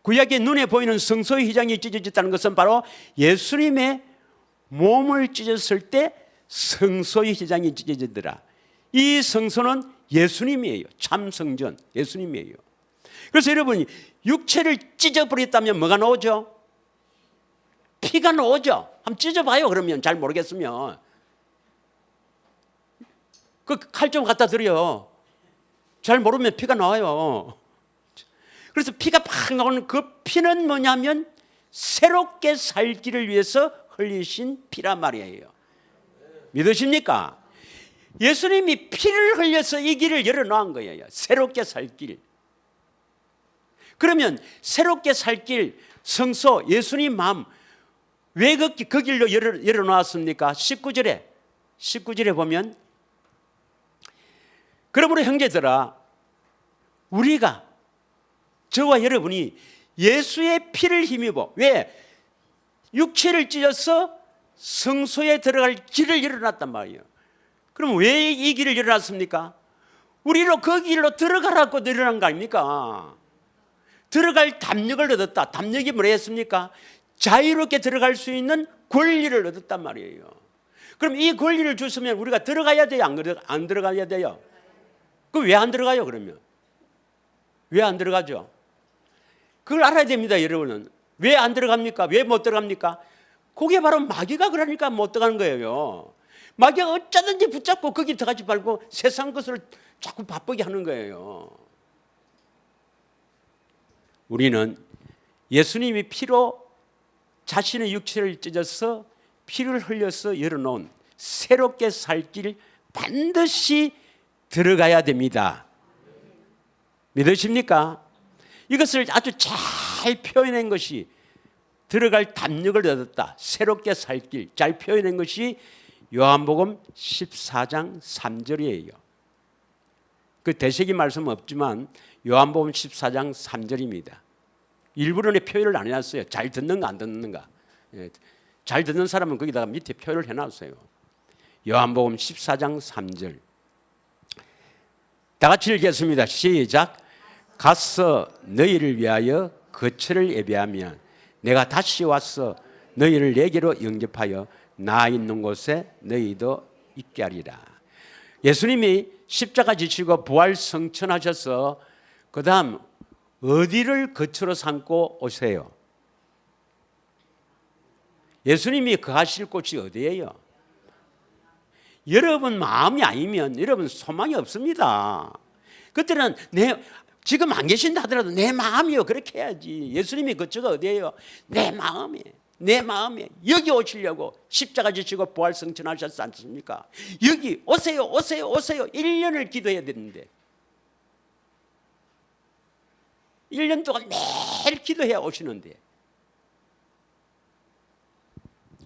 구약의 눈에 보이는 성소의 휘장이 찢어졌다는 것은 바로 예수님의 몸을 찢었을 때 성소의 휘장이 찢어지더라. 이 성소는 예수님이에요. 참 성전 예수님이에요. 그래서 여러분이 육체를 찢어버렸다면 뭐가 나오죠? 피가 나오죠. 한번 찢어봐요. 그러면 잘 모르겠으면 그 칼 좀 갖다 드려. 잘 모르면 피가 나와요. 그래서 피가 팍 나오는 그 피는 뭐냐면 새롭게 살기를 위해서 흘리신 피란 말이에요. 믿으십니까? 예수님이 피를 흘려서 이 길을 열어놓은 거예요. 새롭게 살 길. 그러면 새롭게 살 길, 성소, 예수님 마음 왜 그 길로 열어놓았습니까? 19절에 보면 그러므로 형제들아 우리가 저와 여러분이 예수의 피를 힘입어 왜? 육체를 찢어서 성소에 들어갈 길을 열어놨단 말이에요. 그럼 왜 이 길을 열어놨습니까? 우리로 그 길로 들어가라고 열어놓은 거 아닙니까? 들어갈 담력을 얻었다. 담력이 뭐라 했습니까? 자유롭게 들어갈 수 있는 권리를 얻었단 말이에요. 그럼 이 권리를 줬으면 우리가 들어가야 돼요? 안 들어가야 돼요? 그럼 왜 안 들어가요 그러면? 왜 안 들어가죠? 그걸 알아야 됩니다 여러분은. 왜 안 들어갑니까? 왜 못 들어갑니까? 그게 바로 마귀가 그러니까 못 들어가는 거예요. 마귀가 어쩌든지 붙잡고 거기 들어가지 말고 세상 것을 자꾸 바쁘게 하는 거예요. 우리는 예수님이 피로 자신의 육체를 찢어서 피를 흘려서 열어놓은 새롭게 살 길 반드시 들어가야 됩니다. 믿으십니까? 이것을 아주 잘 표현한 것이 들어갈 담력을 얻었다. 새롭게 살 길 잘 표현한 것이 요한복음 14장 3절이에요. 그 대세기 말씀 없지만 요한복음 14장 3절입니다. 일부러는 표현을 안 해놨어요. 잘 듣는가 안 듣는가. 잘 듣는 사람은 거기다가 밑에 표현을 해놨어요. 요한복음 14장 3절 다 같이 읽겠습니다. 시작. 가서 너희를 위하여 거처를 예비하면 내가 다시 와서 너희를 내게로 영접하여 나 있는 곳에 너희도 있게 하리라. 예수님이 십자가 지시고 부활 성천하셔서 그 다음 어디를 거처로 삼고 오세요? 예수님이 거하실 곳이 어디예요? 여러분 마음이 아니면 여러분 소망이 없습니다. 그때는 지금 안 계신다 하더라도 내 마음이요 그렇게 해야지. 예수님이 거처가 어디예요? 내 마음에 여기 오시려고 십자가 지시고 부활 성천하셨지 않습니까? 여기 오세요 1년을 기도해야 되는데 1년 동안 매일 기도해야 오시는데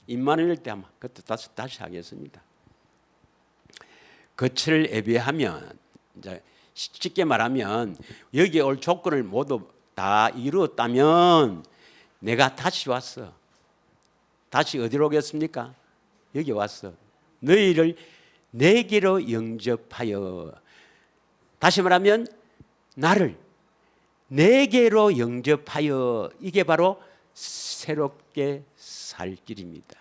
임마누엘 때 한번 그때 다시 하겠습니다. 거처를 예비하면 이제 쉽게 말하면 여기에 올 조건을 모두 다 이루었다면 내가 다시 왔어. 다시 어디로 오겠습니까? 여기 왔어. 너희를 내게로 영접하여. 다시 말하면 나를 내게로 영접하여. 이게 바로 새롭게 살 길입니다.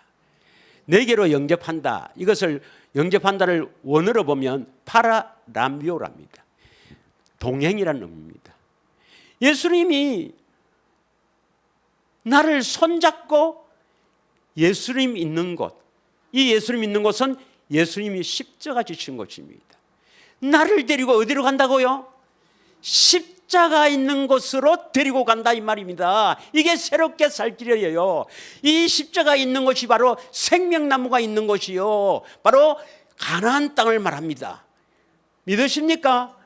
내게로 영접한다. 이것을 영접한다를 원어로 보면 파라람비오랍니다. 동행이라는 의미입니다. 예수님이 나를 손잡고 예수님 있는 곳, 이 예수님 있는 곳은 예수님이 십자가 지신 곳입니다. 나를 데리고 어디로 간다고요? 십자가 있는 곳으로 데리고 간다 이 말입니다. 이게 새롭게 살 길이에요. 이 십자가 있는 곳이 바로 생명나무가 있는 곳이요, 바로 가나안 땅을 말합니다. 믿으십니까?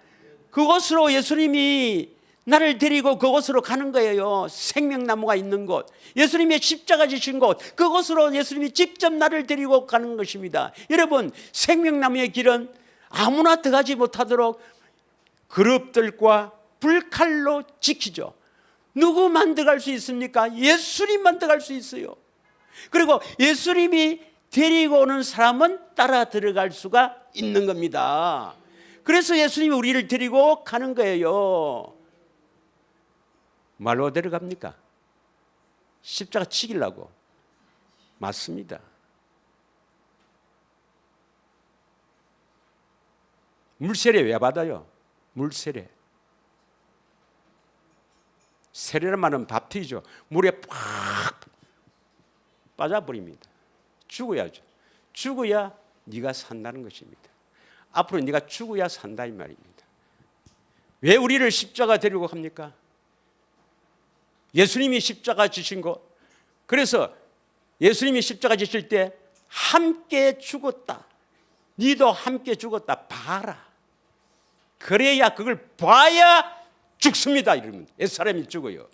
그곳으로 예수님이 나를 데리고 그곳으로 가는 거예요. 생명나무가 있는 곳, 예수님의 십자가 지신 곳, 그곳으로 예수님이 직접 나를 데리고 가는 것입니다. 여러분, 생명나무의 길은 아무나 들어가지 못하도록 그룹들과 불칼로 지키죠. 누구만 들어갈 수 있습니까? 예수님만 들어갈 수 있어요. 그리고 예수님이 데리고 오는 사람은 따라 들어갈 수가 있는 겁니다. 그래서 예수님이 우리를 데리고 가는 거예요. 말로 데려갑니까? 십자가 치기려고. 맞습니다. 물세례 왜 받아요? 물세례. 세례란 말은 밥튀죠. 물에 팍 빠져버립니다. 죽어야죠. 죽어야 네가 산다는 것입니다. 앞으로 네가 죽어야 산다 이 말입니다. 왜 우리를 십자가 데리고 갑니까? 예수님이 십자가 지신 것. 그래서 예수님이 십자가 지실 때 함께 죽었다. 니도 함께 죽었다. 봐라. 그래야 그걸 봐야 죽습니다. 이러면 옛사람이 죽어요.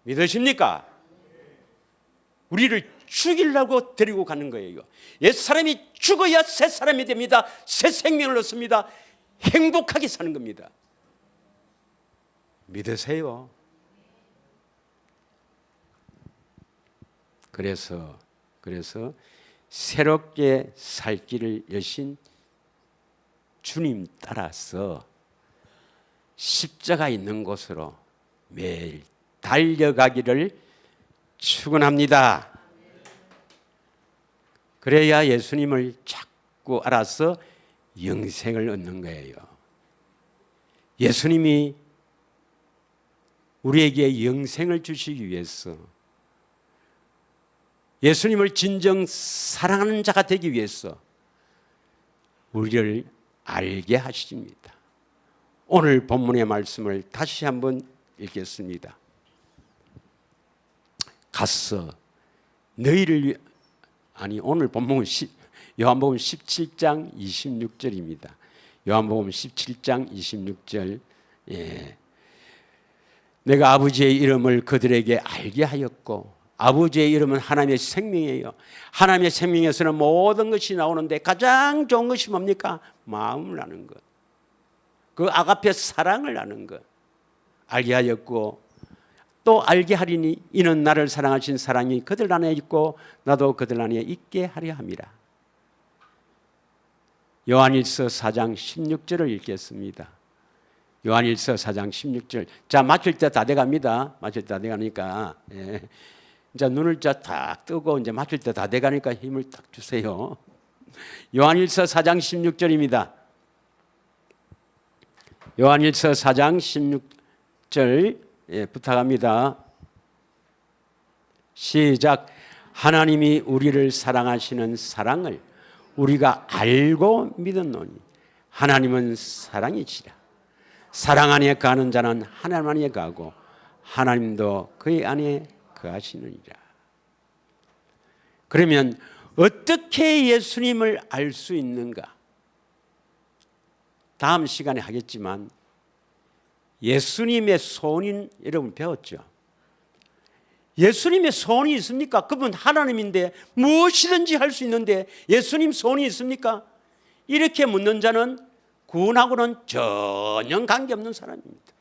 믿으십니까? 우리를 죽이려고 데리고 가는 거예요. 옛사람이 죽어야 새 사람이 됩니다. 새 생명을 얻습니다. 행복하게 사는 겁니다. 믿으세요. 그래서 새롭게 살 길을 여신 주님 따라서 십자가 있는 곳으로 매일 달려가기를 축원합니다. 그래야 예수님을 자꾸 알아서 영생을 얻는 거예요. 예수님이 우리에게 영생을 주시기 위해서, 예수님을 진정 사랑하는 자가 되기 위해서 우리를 알게 하십니다. 오늘 본문의 말씀을 다시 한번 읽겠습니다. 가서 너희를 오늘 본문은 요한복음 17장 26절입니다. 요한복음 17장 26절. 내가 아버지의 이름을 그들에게 알게 하였고, 아버지의 이름은 하나님의 생명이에요. 하나님의 생명에서는 모든 것이 나오는데 가장 좋은 것이 뭡니까? 마음을 아는 것. 그 아가페 사랑을 아는 것. 알게 하였고 또 알게 하리니 이는 나를 사랑하신 사랑이 그들 안에 있고 나도 그들 안에 있게 하려 함이라. 요한일서 4장 16절을 읽겠습니다. 요한일서 4장 16절. 자, 마칠 때 다 돼갑니다. 마칠 때 다 돼가니까 이제 눈을 딱 뜨고 이제 마칠 때 다 돼가니까 힘을 딱 주세요. 요한일서 4장 16절입니다. 요한일서 4장 16절 부탁합니다. 시작. 하나님이 우리를 사랑하시는 사랑을 우리가 알고 믿었노니 하나님은 사랑이시라. 사랑 안에 거하는 자는 하나님 안에 거하고 하나님도 그의 안에 거하시느니라. 그러면 어떻게 예수님을 알 수 있는가? 다음 시간에 하겠지만 예수님의 소원인 여러분 배웠죠? 예수님의 소원이 있습니까? 그분 하나님인데 무엇이든지 할 수 있는데 예수님 소원이 있습니까? 이렇게 묻는 자는 구원하고는 전혀 관계없는 사람입니다.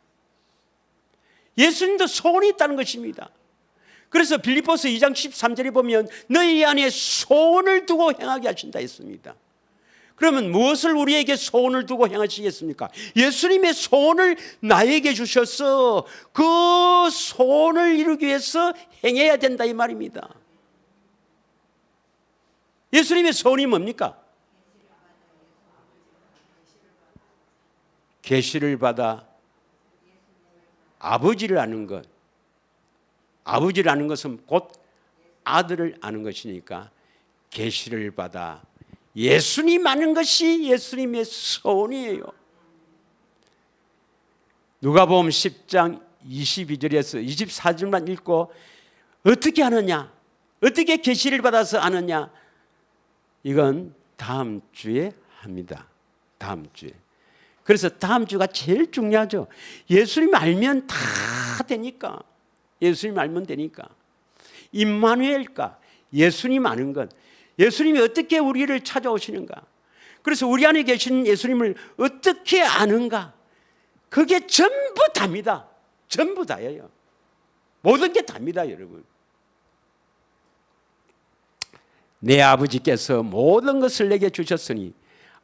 예수님도 소원이 있다는 것입니다. 그래서 빌립보서 2장 13절에 보면 너희 안에 소원을 두고 행하게 하신다 했습니다. 그러면 무엇을 우리에게 소원을 두고 행하시겠습니까? 예수님의 소원을 나에게 주셔서 그 소원을 이루기 위해서 행해야 된다 이 말입니다. 예수님의 소원이 뭡니까? 계시를 받아 아버지를 아는 것. 아버지를 아는 것은 곧 아들을 아는 것이니까 계시를 받아 예수님 아는 것이 예수님의 소원이에요. 누가복음 10장 22절에서 24절만 읽고 어떻게 아느냐? 어떻게 계시를 받아서 아느냐? 이건 다음 주에 합니다. 다음 주에. 그래서 다음 주가 제일 중요하죠. 예수님 알면 다 되니까. 예수님 알면 되니까. 임마누엘과 예수님 아는 것. 예수님이 어떻게 우리를 찾아오시는가? 그래서 우리 안에 계신 예수님을 어떻게 아는가? 그게 전부 답니다. 전부 다예요. 모든 게 답니다, 여러분. 내 아버지께서 모든 것을 내게 주셨으니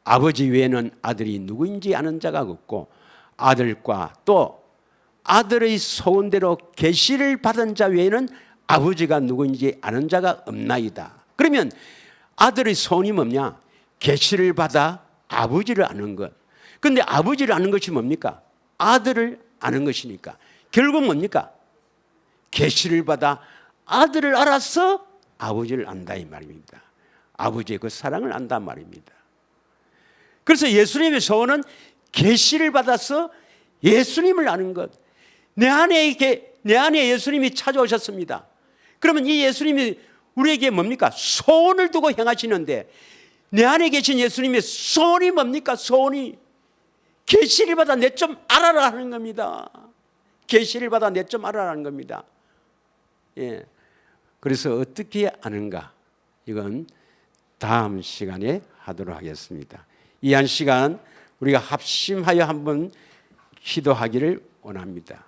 아버지 외에는 아들이 누구인지 아는 자가 없고 아들과 또 아들의 소원대로 계시를 받은 자 외에는 아버지가 누구인지 아는 자가 없나이다. 그러면 아들의 소원이 뭐냐? 계시를 받아 아버지를 아는 것. 그런데 아버지를 아는 것이 뭡니까? 아들을 아는 것이니까 결국 뭡니까? 계시를 받아 아들을 알아서 아버지를 안다 이 말입니다. 아버지의 그 사랑을 안단 말입니다. 그래서 예수님의 소원은 계시를 받아서 예수님을 아는 것. 내 안에 예수님이 찾아오셨습니다. 그러면 이 예수님이 우리에게 뭡니까? 소원을 두고 행하시는데 내 안에 계신 예수님의 소원이 뭡니까? 소원이 계시를 받아 내 좀 알아라 하는 겁니다. 계시를 받아 내 좀 알아라는 겁니다. 예. 그래서 어떻게 아는가? 이건 다음 시간에 하도록 하겠습니다. 이 한 시간 우리가 합심하여 한번 기도하기를 원합니다.